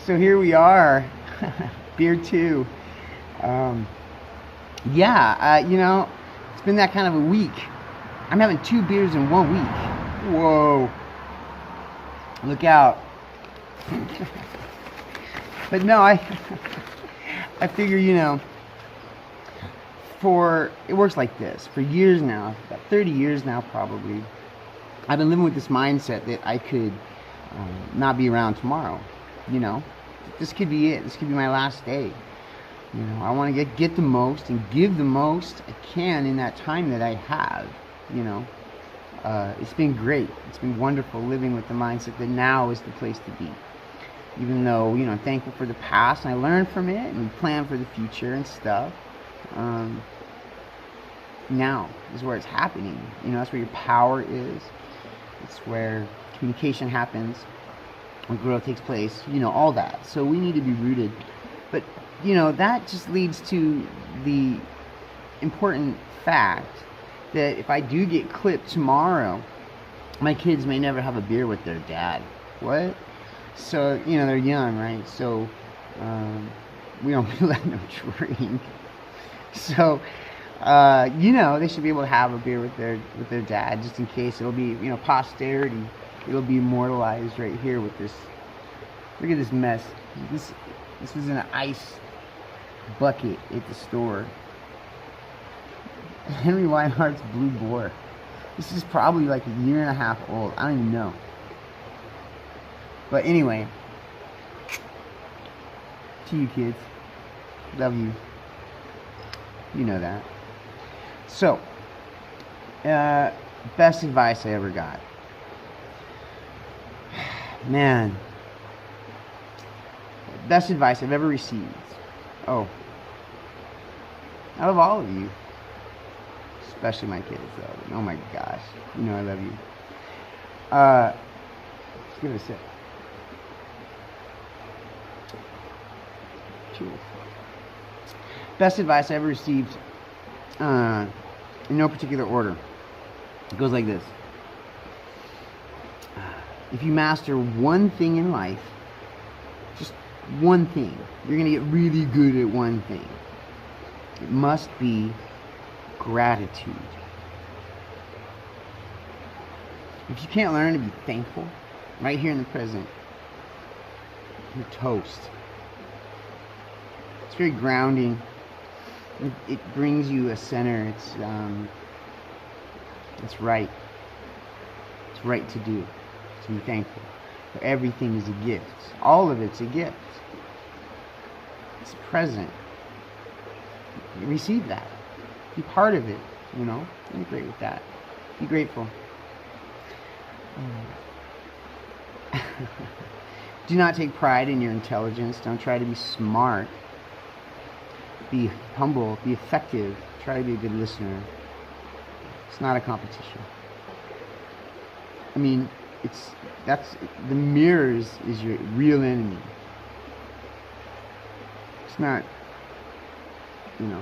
So here we are, beer 2. Yeah, you know, it's been that kind of a week. I'm having 2 beers in 1 week. Whoa. Look out. But no, I figure, you know, it works like this. For years now, about 30 years now probably, I've been living with this mindset that I could not be around tomorrow, you know. This could be it. This could be my last day. You know, I want to get the most and give the most I can in that time that I have. You know, it's been great. It's been wonderful living with the mindset that now is the place to be. Even though, you know, I'm thankful for the past and I learned from it and plan for the future and stuff. Now is where it's happening. You know, that's where your power is. It's where communication happens. When growth takes place, you know, all that. So we need to be rooted But, you know, that just leads to the important fact that if I do get clipped tomorrow, my kids may never have a beer with their dad. What? So, you know, they're young, right? So, we don't let them drink. So, you know, they should be able to have a beer with their dad, just in case. It'll be, you know, posterity. It'll be immortalized right here with this. Look at this mess. This was in an ice bucket at the store. Henry Weinhardt's Blue Boar. This is probably like a year and a half old. I don't even know. But anyway, to you kids, love you. You know that. So, best advice I ever got. Man, best advice I've ever received. Oh, out of all of you, especially my kids, though. Oh my gosh, you know I love you. Let's give it a sip. Cheers. Best advice I ever received, in no particular order. It goes like this. If you master one thing in life, just one thing, you're going to get really good at one thing. It must be gratitude. If you can't learn to be thankful, right here in the present, you're toast. It's very grounding. It brings you a center. It's right. It's right to do. To be thankful. For everything is a gift. All of it's a gift. It's present. You receive that. Be part of it. You know. Integrate with that. Be grateful. Do not take pride in your intelligence. Don't try to be smart. Be humble. Be effective. Try to be a good listener. It's not a competition. I mean, the mirrors is your real enemy. It's not, you know.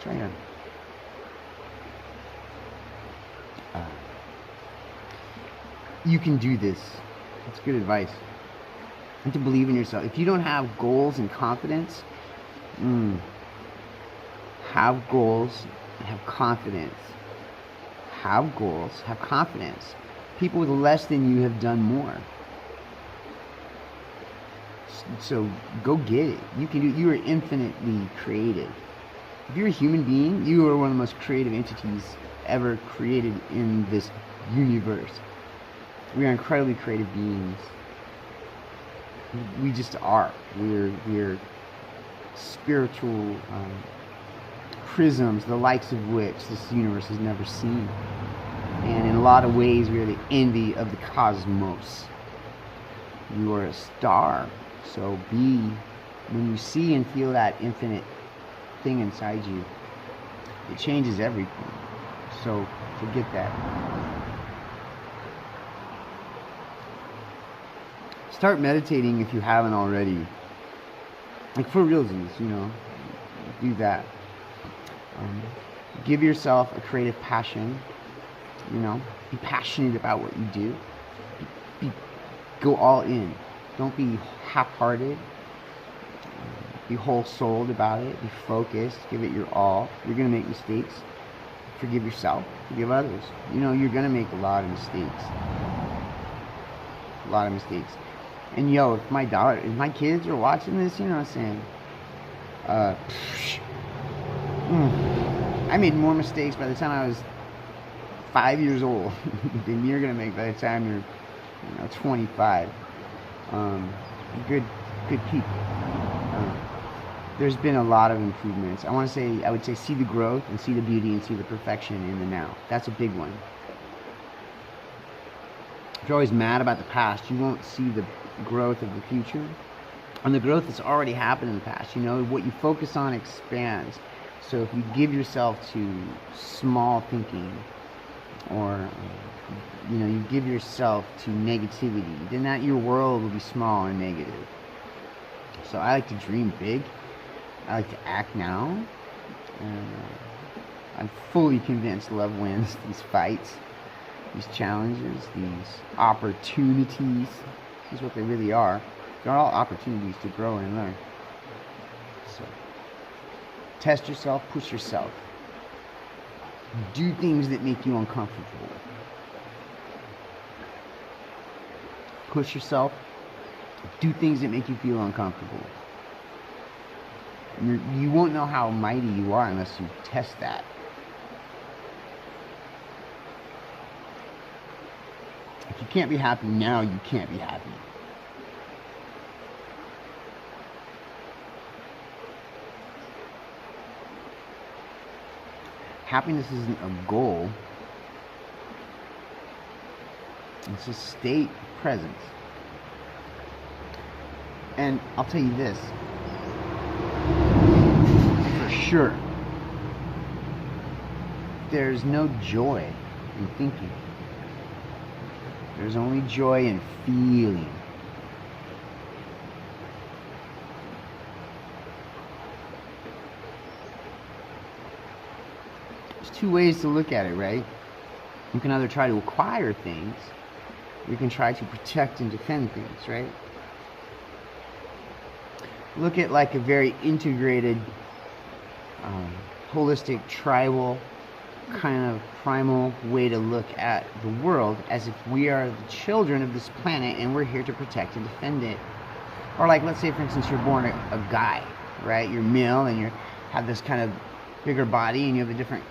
Try to. You can do this. It's good advice. And to believe in yourself. If you don't have goals and confidence, have goals and have confidence. Have goals, have confidence. People with less than you have done more. So go get it. You can do. You are infinitely creative. If you're a human being, you are one of the most creative entities ever created in this universe. We are incredibly creative beings. We just are. We're spiritual prisms, the likes of which this universe has never seen. And in a lot of ways, we are the envy of the cosmos. You are a star. So when you see and feel that infinite thing inside you, it changes everything. So forget that. Start meditating if you haven't already. Like for realsies, you know, do that. Give yourself a creative passion, you know, be passionate about what you do. Go all in. Don't be half-hearted. Be whole-souled about it. Be focused. Give it your all. You're going to make mistakes. Forgive yourself. Forgive others. You know, you're going to make a lot of mistakes. A lot of mistakes. And yo, if my kids are watching this, you know what I'm saying? I made more mistakes by the time I was 5 years old than you're gonna make by the time you're 25. Good people. There's been a lot of improvements. I would say see the growth and see the beauty and see the perfection in the now. That's a big one. If you're always mad about the past, you won't see the growth of the future. And the growth that's already happened in the past. You know, what you focus on expands. So if you give yourself to small thinking, or you give yourself to negativity, then your world will be small and negative. So I like to dream big. I like to act now. And I'm fully convinced love wins these fights, these challenges, these opportunities. This is what they really are. They're all opportunities to grow and learn. So test yourself, push yourself. Do things that make you uncomfortable. Push yourself. Do things that make you feel uncomfortable. You won't know how mighty you are unless you test that. If you can't be happy now, you can't be happy. Happiness isn't a goal. It's a state of presence. And I'll tell you this, for sure, there's no joy in thinking. There's only joy in feeling. There's two ways to look at it, right? You can either try to acquire things, or you can try to protect and defend things, right? Look at like a very integrated, holistic, tribal, kind of primal way to look at the world, as if we are the children of this planet and we're here to protect and defend it. Or like, let's say for instance you're born a guy, right? You're male and you have this kind of bigger body and you have a different,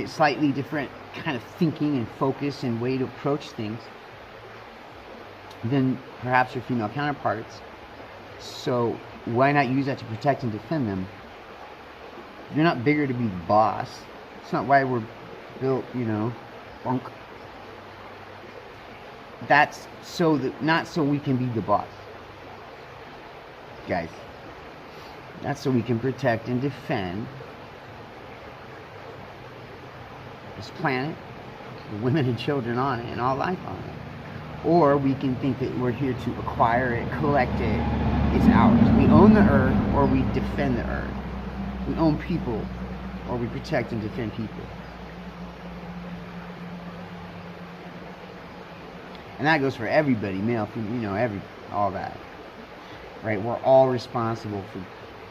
slightly different kind of thinking and focus and way to approach things than perhaps your female counterparts. So why not use that to protect and defend them? You're not bigger to be the boss. It's not why we're built, bunk. That's so that, not so we can be the boss, guys. That's so we can protect and defend this planet, the women and children on it, and all life on it. Or we can think that we're here to acquire it, collect it, it's ours. We own the earth, or we defend the earth. We own people, or we protect and defend people. And that goes for everybody, male, female, all that. Right? We're all responsible for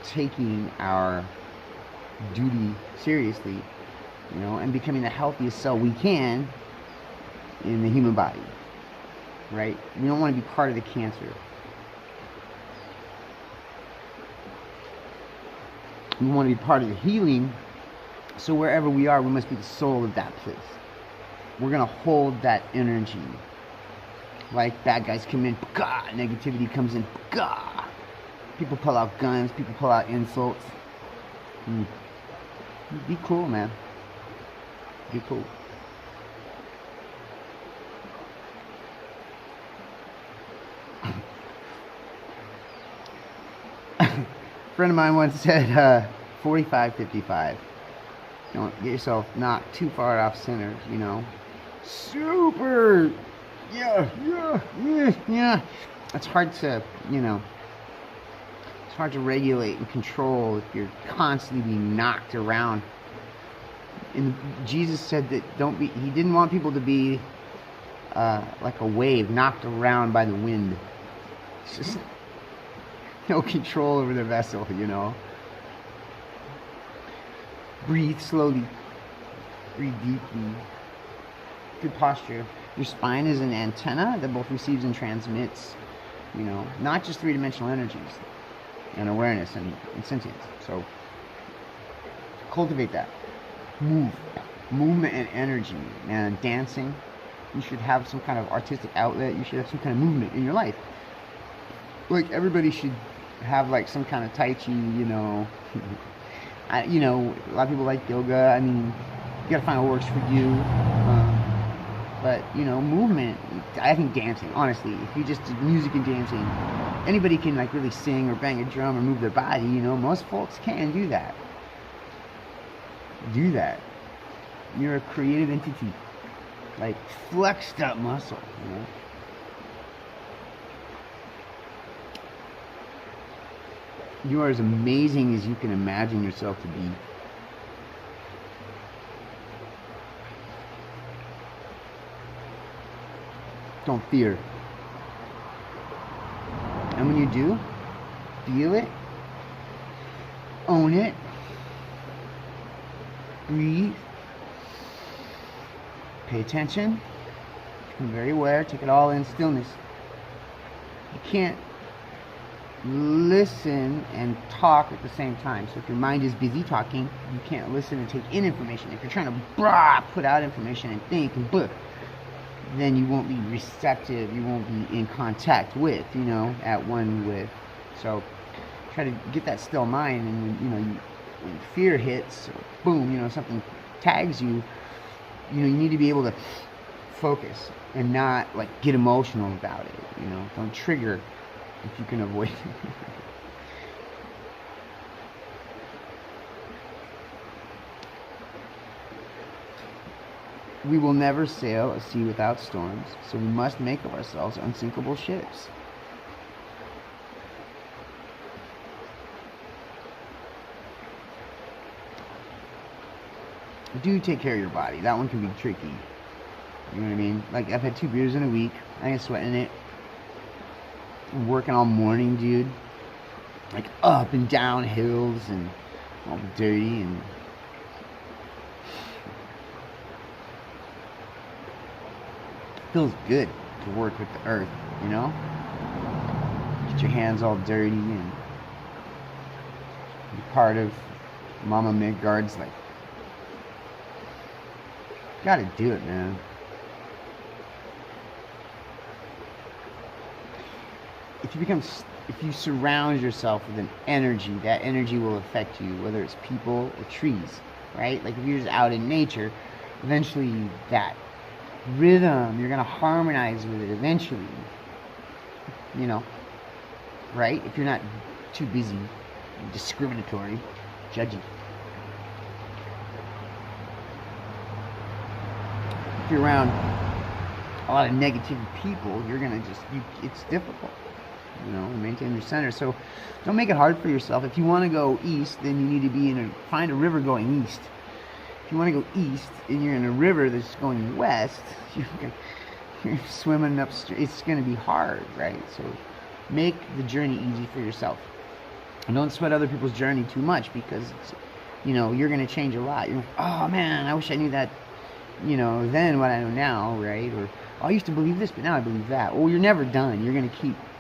taking our duty seriously, and becoming the healthiest cell we can in the human body. Right? We don't want to be part of the cancer. We want to be part of the healing. So wherever we are, we must be the soul of that place. We're going to hold that energy. Like bad guys come in, gah, negativity comes in, gah. People pull out guns, people pull out insults. Be cool, man. Be cool. A friend of mine once said 45-55. Don't get yourself not too far off center, Super! Yeah. It's hard to, it's hard to regulate and control if you're constantly being knocked around. And Jesus said that he didn't want people to be like a wave knocked around by the wind. It's just no control over the vessel, Breathe slowly. Breathe deeply. Good posture. Your spine is an antenna that both receives and transmits, not just three-dimensional energies and awareness and sentience. So cultivate that. Movement and energy. And dancing. You should have some kind of artistic outlet. You should have some kind of movement in your life. Like everybody should have like some kind of Tai Chi, a lot of people like yoga. You gotta find what works for you. But, movement, I think dancing, honestly, if you just did music and dancing, anybody can like really sing or bang a drum or move their body, most folks can do that. You're a creative entity, like flexed up muscle, You are as amazing as you can imagine yourself to be. Don't fear. And when you do, feel it, own it, breathe, pay attention, become very aware, take it all in stillness. You can't listen and talk at the same time. So if your mind is busy talking, you can't listen and take in information. If you're trying to put out information and think and book, then you won't be receptive, you won't be in contact with, at one with. So try to get that still mind, and when fear hits, boom, something tags you, you need to be able to focus and not get emotional about it. Don't trigger if you can avoid it. We will never sail a sea without storms, so we must make of ourselves unsinkable ships. Do take care of your body. That one can be tricky. You know what I mean? I've had 2 beers in a week. I ain't sweating it. I'm working all morning, dude. Up and down hills and all dirty and feels good to work with the earth, Get your hands all dirty and be part of Mama Midgard's gotta do it, man. If you surround yourself with an energy, that energy will affect you, whether it's people or trees, right? If you're just out in nature, eventually that rhythm, you're gonna harmonize with it eventually, right? If you're not too busy, discriminatory, judgy. If you're around a lot of negative people, you're gonna it's difficult, maintain your center. So don't make it hard for yourself. If you want to go east, then you need to find a river going east. If you want to go east and you're in a river that's going west, you're swimming upstream. It's going to be hard, right? So make the journey easy for yourself. And don't sweat other people's journey too much, because you're going to change a lot. You're like, oh man, I wish I knew that, then what I know now, right? Or I used to believe this, but now I believe that. Well, you're never done.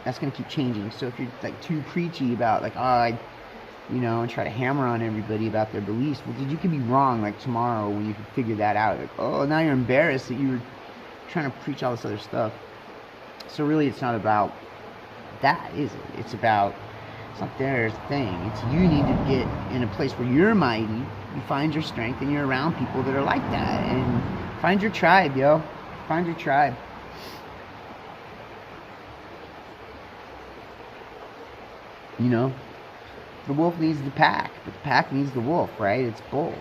That's going to keep changing. So if you're too preachy about and try to hammer on everybody about their beliefs, well, you could be wrong tomorrow when you can figure that out. Now you're embarrassed that you were trying to preach all this other stuff. So really, it's not about that, is it? It's not their thing. It's you need to get in a place where you're mighty, you find your strength, and you're around people that are like that. And find your tribe, yo. Find your tribe. The wolf needs the pack, but the pack needs the wolf, right? It's both,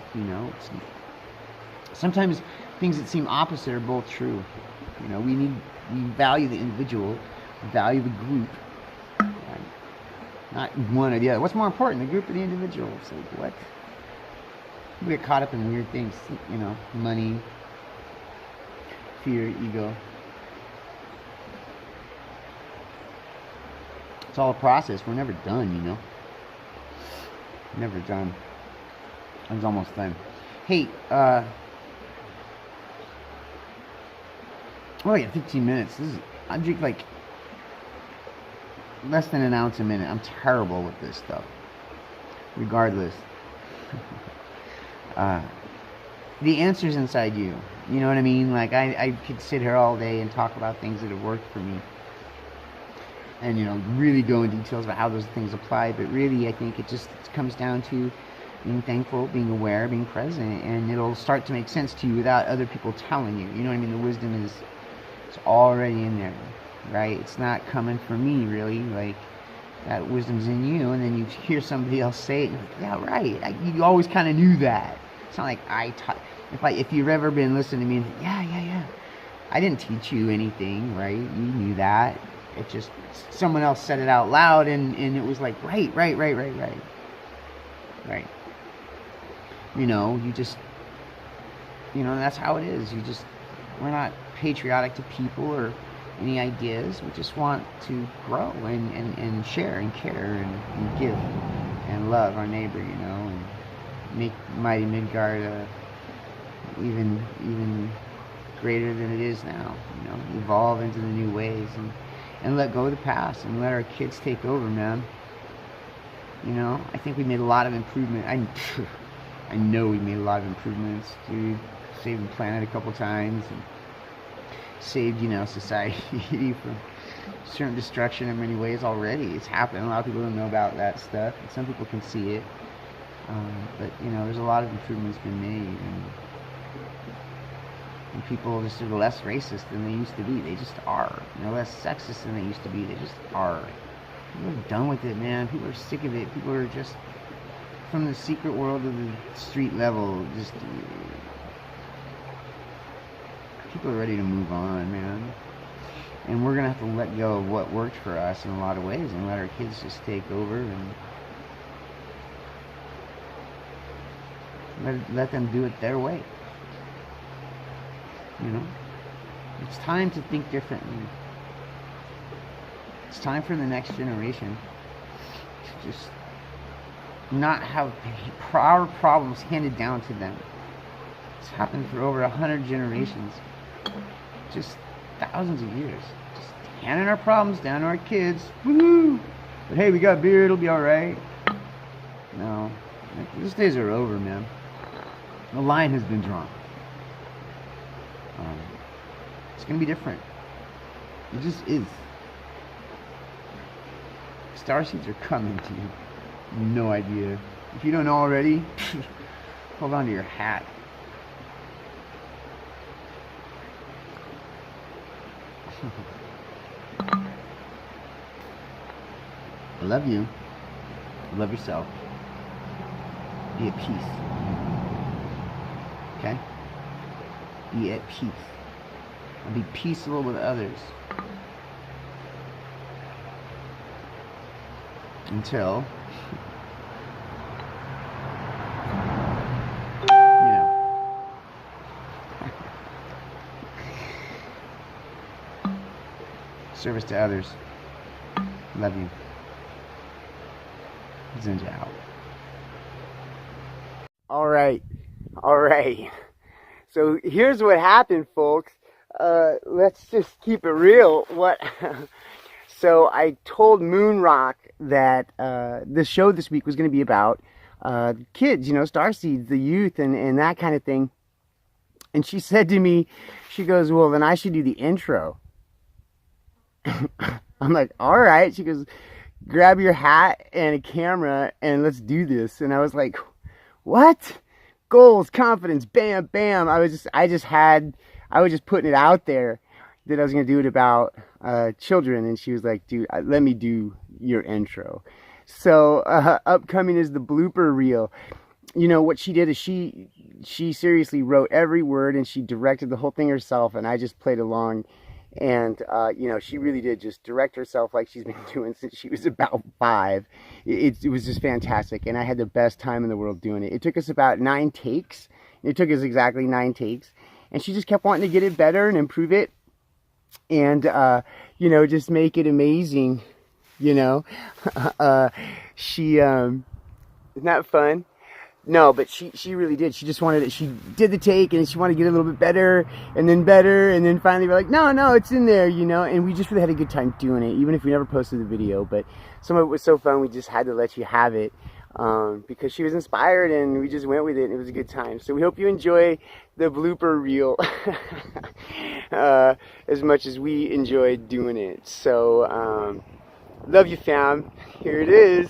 Sometimes things that seem opposite are both true. We value the individual, we value the group, right? Not one or the other. What's more important, the group or the individual? So what? We get caught up in weird things, money, fear, ego. It's all a process. We're never done, Never done. I was almost done. Hey, oh yeah, 15 minutes. I drink less than an ounce a minute. I'm terrible with this stuff. Regardless. The answer's inside you. You know what I mean? I could sit here all day and talk about things that have worked for me. And, really go into details about how those things apply. But really, I think it comes down to being thankful, being aware, being present. And it'll start to make sense to you without other people telling you. You know what I mean? The wisdom is already in there, right? It's not coming from me, really. That wisdom's in you. And then you hear somebody else say it. And you're yeah, right. You always kind of knew that. It's not if you've ever been listening to me and yeah. I didn't teach you anything, right? You knew that. It just, someone else said it out loud, and it was like, right. You know, you just, you know, that's how it is. We're not patriotic to people or any ideas. We just want to grow and share and care and give and love our neighbor, you know, and make mighty Midgard even greater than it is now, you know, evolve into the new ways and let go of the past and let our kids take over, man. You know, I think we made a lot of improvement. I know we made a lot of improvements, dude. Saved the planet a couple times and saved, you know, society from certain destruction in many ways already. It's happening. A lot of people don't know about that stuff, and some people can see it. But, you know, there's a lot of improvements been made, and people just are less racist than they used to be. They just are. You know, less sexist than they used to be. They just are. People are done with it, man. People are sick of it. People are just, from the secret world to the street level, just, people are ready to move on, man. And we're going to have to let go of what worked for us in a lot of ways and let our kids just take over and let them do it their way. You know? It's time to think differently. It's time for the next generation to just not have our problems handed down to them. It's happened for over 100 generations. Just thousands of years. Just handing our problems down to our kids. Woohoo! But hey, we got beer, it'll be alright. No. Those days are over, man. The line has been drawn. It's gonna be different. It just is. Starseeds are coming to you. No idea. If you don't know already, hold on to your hat. I love you. Love yourself. Be at peace. Okay? Be at peace. And be peaceable with others. Until, you know, service to others. Love you. Zenja out. All right. So here's what happened, folks. Let's just keep it real. So I told Moonrock that the show this week was going to be about kids, you know, starseeds, the youth, and that kind of thing. And she said to me, she goes, well, then I should do the intro. I'm like, all right. She goes, grab your hat and a camera and let's do this. And I was like, what? Goals, confidence, bam, bam. I was just putting it out there that I was going to do it about children. And she was like, dude, let me do your intro. So upcoming is the blooper reel. You know, what she did is she seriously wrote every word and she directed the whole thing herself. And I just played along. And, you know, she really did just direct herself like she's been doing since she was about 5. It was just fantastic. And I had the best time in the world doing it. It took us about 9 takes. It took us exactly 9 takes. And she just kept wanting to get it better and improve it. And, you know, just make it amazing, you know. Isn't that fun? No, but she really did. She just wanted it. She did the take and she wanted to get a little bit better. And then finally we're like, no, it's in there, you know. And we just really had a good time doing it, even if we never posted the video. But some of it was so fun, we just had to let you have it. Because she was inspired and we just went with it and it was a good time. So we hope you enjoy the blooper reel as much as we enjoyed doing it. So, love you, fam. Here it is.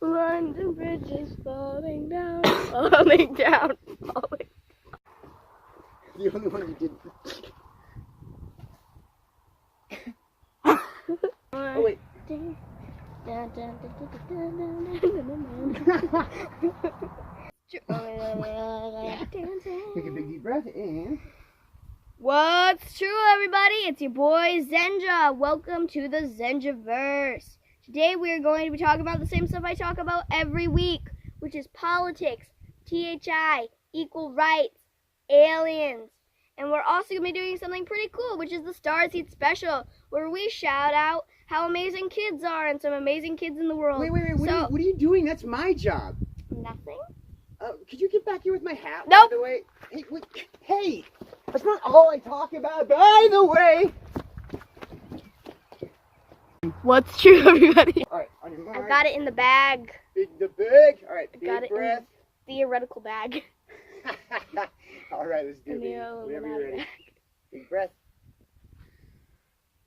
London Bridge is falling down, falling down, falling. The only one who did. Oh, wait. Take a big deep breath in. What's true, everybody? It's your boy Zenja. Welcome to the Zenjaverse. Today we are going to be talking about the same stuff I talk about every week, which is politics, THI, equal rights, aliens. And we're also going to be doing something pretty cool, which is the Starseed special, where we shout out how amazing kids are and some amazing kids in the world. Wait. What are you doing? That's my job. Nothing? Could you get back here with my hat? Nope. By the way, hey, that's not all I talk about. By the way. What's true, everybody? All right, on your mark. I've got it in the bag. The bag. All right, I got big it breath. in the theoretical bag. All right, let's do In the it. Whenever you're ready. bag. Big breath.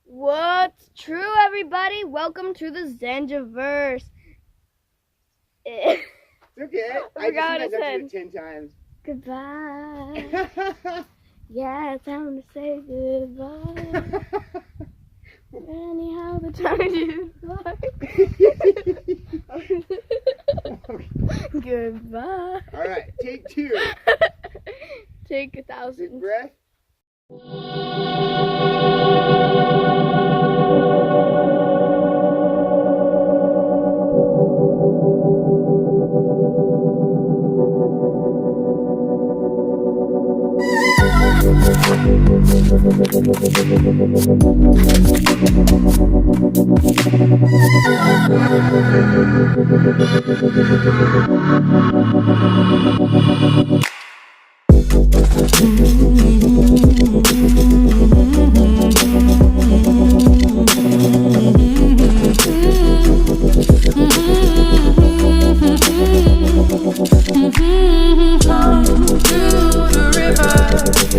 What's true, everybody? Welcome to the Zenjaverse. It's okay. I forgot what just it said. 10 times. Goodbye. Yeah, it's time to say goodbye. Anyhow, the time is goodbye. Goodbye. All right, take 2. Take Big 1,000. breath.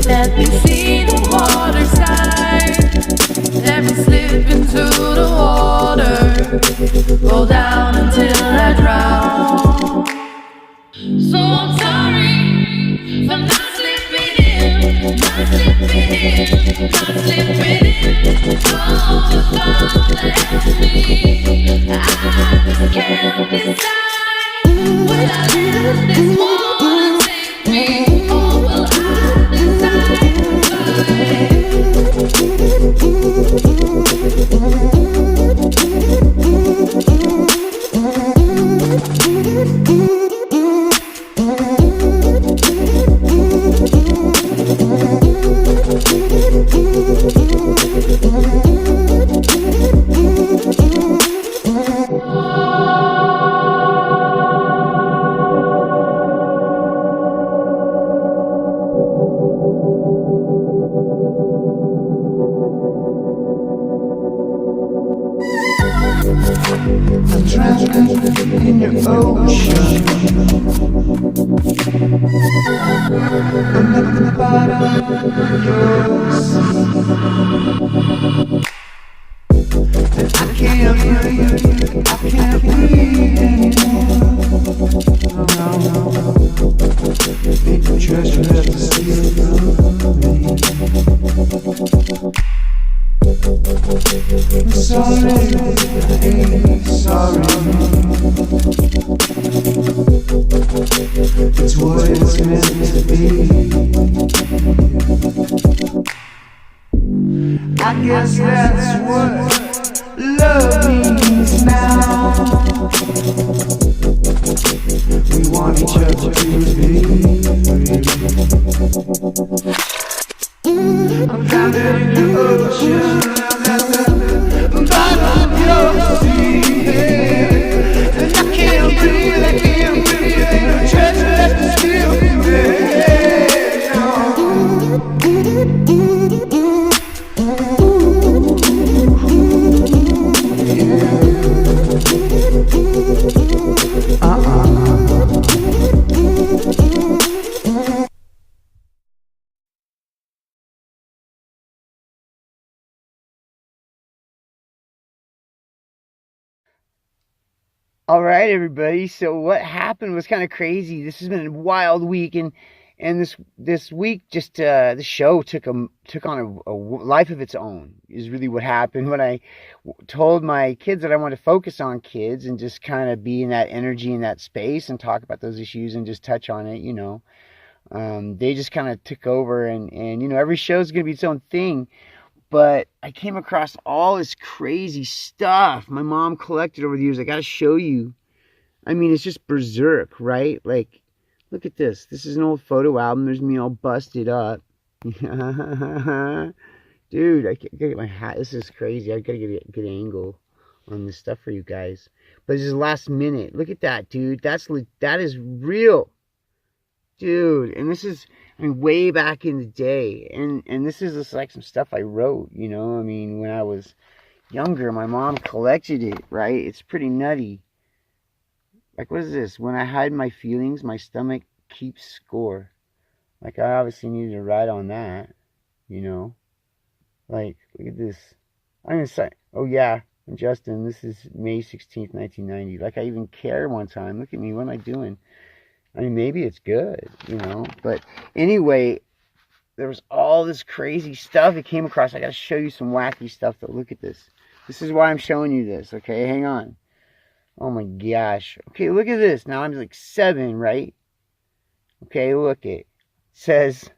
Let me see the water side. Let me slip into the water. Roll down until I drown. So I'm sorry for not slipping in, not slipping in, not slipping in. Oh, the Father help me. I just can't decide. Will I let this water take me, or will I decide? I'm drowning in your ocean. I'm at the bottom of your sea. And I can't breathe anymore. No. Big treasure left to steal from me. I'm sorry, it's what it's meant to be. I guess that's what love means now. We want each other to be free. I'm drowning in the ocean. I'm at the bottom of your sea. And I can't breathe, ain't no treasure left to steal from me. All right, everybody. So what happened was kind of crazy. This has been a wild week, and this week, just the show took on a life of its own. Is really what happened when I told my kids that I wanted to focus on kids and just kind of be in that energy in that space and talk about those issues and just touch on it, They just kind of took over, and you know, every show is going to be its own thing. But I came across all this crazy stuff my mom collected over the years. I got to show you. I mean, it's just berserk, right? Like, look at this. This is an old photo album. There's me all busted up. Dude, I gotta get my hat. This is crazy. I gotta get a good angle on this stuff for you guys. But this is last minute. Look at that, dude. That is real. Dude, and this is, I mean, way back in the day. And this is just like some stuff I wrote, you know? I mean, when I was younger, my mom collected it, right? It's pretty nutty. Like, what is this? When I hide my feelings, my stomach keeps score. Like, I obviously needed to write on that, you know? Like, look at this. I'm gonna say, oh yeah, I'm Justin, this is May 16th, 1990. Like, I even cared one time. Look at me, what am I doing? I mean, maybe it's good, you know? But anyway, there was all this crazy stuff it came across. I got to show you some wacky stuff, though. Look at this. This is why I'm showing you this, okay? Hang on. Oh, my gosh. Okay, look at this. Now I'm like 7, right? Okay, look. It says,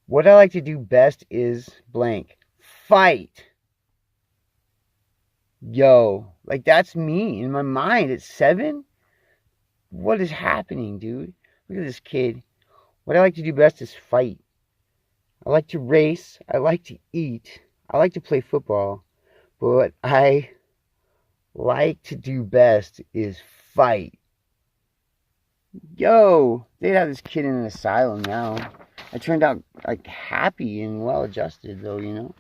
what I like to do best is blank. Fight. Yo. Like, that's me. In my mind, at 7? What is happening, dude? Look at this kid. What I like to do best is fight. I like to race. I like to eat. I like to play football. But what I like to do best is fight. Yo, they'd have this kid in an asylum now. I turned out like happy and well adjusted though, you know.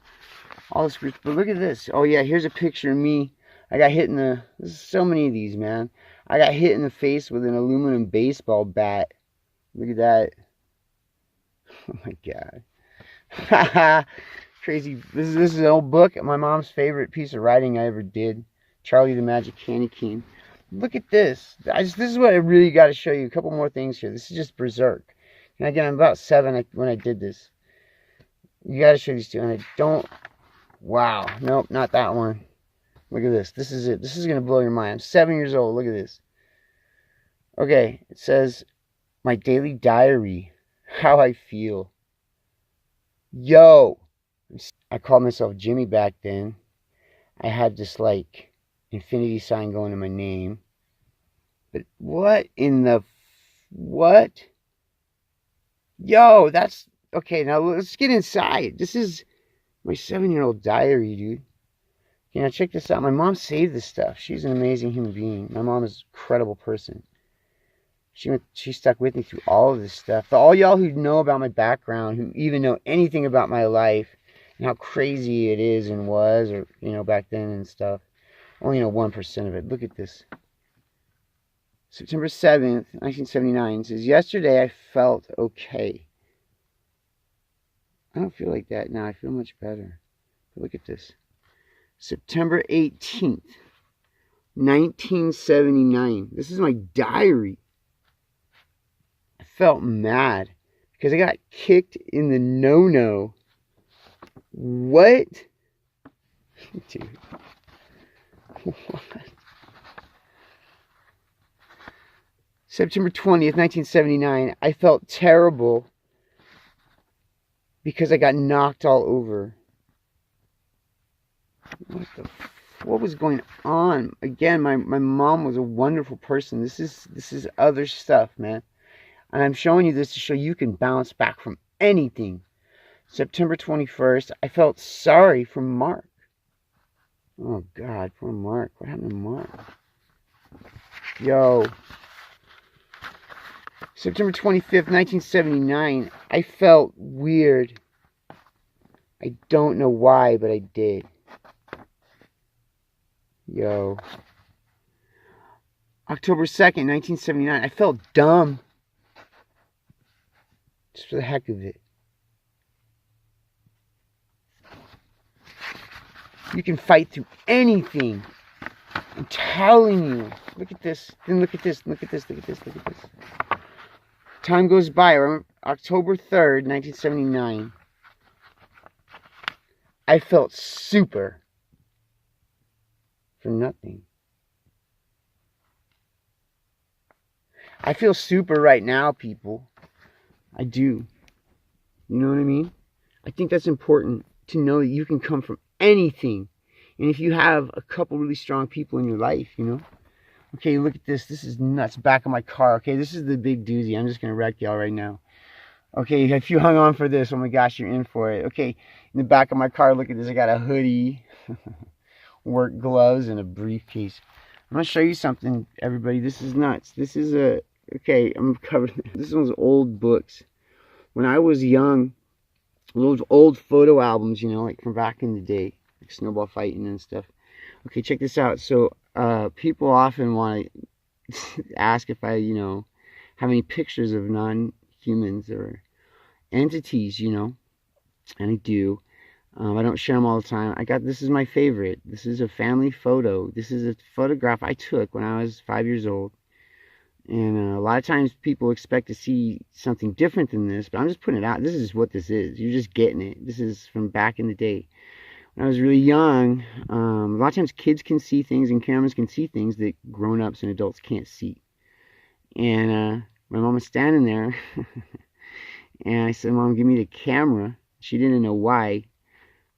All this, but look at this. Oh yeah, here's a picture of me. I got hit in the, there's so many of these, man. I got hit in the face with an aluminum baseball bat. Look at that. Oh my God. Crazy. This is an old book. My mom's favorite piece of writing I ever did. Charlie the Magic Candy Cane. Look at this. This is what I really got to show you. A couple more things here. This is just Berserk. And again, I'm about 7 when I did this. You got to show these two. And I don't. Wow. Nope, not that one. Look at this. This is it. This is going to blow your mind. I'm 7 years old. Look at this. Okay. It says, my daily diary. How I feel. Yo. I called myself Jimmy back then. I had this, like, infinity sign going in my name. But what in the... What? Yo, that's... Okay, now let's get inside. This is my 7-year-old diary, dude. Okay, now check this out. My mom saved this stuff. She's an amazing human being. My mom is an incredible person. She stuck with me through all of this stuff. For all y'all who know about my background, who even know anything about my life, and how crazy it is and was, or, you know, back then and stuff, only know 1% of it. Look at this. September 7th, 1979 says, yesterday I felt okay. I don't feel like that now. I feel much better. But look at this. September 18th, 1979. This is my diary. I felt mad because I got kicked in the no-no. What? Dude. What? September 20th, 1979. I felt terrible because I got knocked all over. What was going on? Again, my mom was a wonderful person. This is other stuff, man. And I'm showing you this to show you can bounce back from anything. September 21st, I felt sorry for Mark. Oh, God, poor Mark. What happened to Mark? Yo. September 25th, 1979, I felt weird. I don't know why, but I did. Yo. October 2nd, 1979, I felt dumb. Just for the heck of it. You can fight through anything. I'm telling you. Look at this. Then look at this. Look at this. Look at this. Look at this. Time goes by. I remember October 3rd, 1979. I felt super. For nothing. I feel super right now, people. I do. You know what I mean? I think that's important to know that you can come from anything. And if you have a couple really strong people in your life, you know. Okay, look at this. This is nuts. Back of my car. Okay, this is the big doozy. I'm just going to wreck y'all right now. Okay, if you hung on for this, oh my gosh, you're in for it. Okay, in the back of my car, look at this. I got a hoodie, work gloves, and a briefcase. I'm going to show you something, everybody. This is nuts. This is a... Okay, I'm covered. This one's old books. When I was young, those old photo albums, you know, like from back in the day, like snowball fighting and stuff. Okay, check this out. So, people often want to ask if I, you know, have any pictures of non-humans or entities, you know, and I do. I don't share them all the time. This is my favorite. This is a family photo. This is a photograph I took when I was 5 years old. And a lot of times people expect to see something different than this, but I'm just putting it out. This is what this is. You're just getting it. This is from back in the day. When I was really young, a lot of times kids can see things and cameras can see things that grown-ups and adults can't see. And my mom was standing there, and I said, Mom, give me the camera. She didn't know why,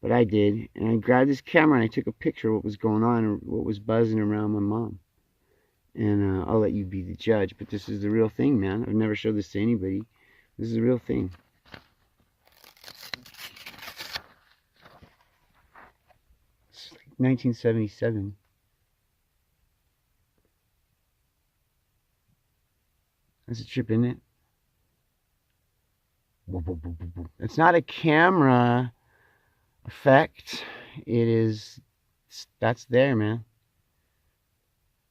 but I did. And I grabbed this camera and I took a picture of what was going on or what was buzzing around my mom. And I'll let you be the judge, but this is the real thing, man. I've never showed this to anybody. This is the real thing. It's like 1977. That's a trip, isn't it? It's not a camera effect. It is, that's there, man.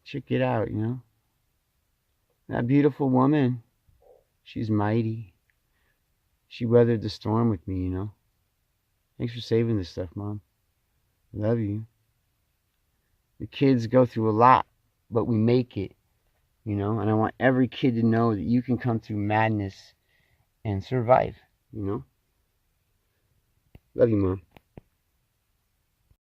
Check it out, you know. That beautiful woman, she's mighty. She weathered the storm with me, you know. Thanks for saving this stuff, Mom. I love you. The kids go through a lot, but we make it, you know. And I want every kid to know that you can come through madness and survive, you know. Love you, Mom.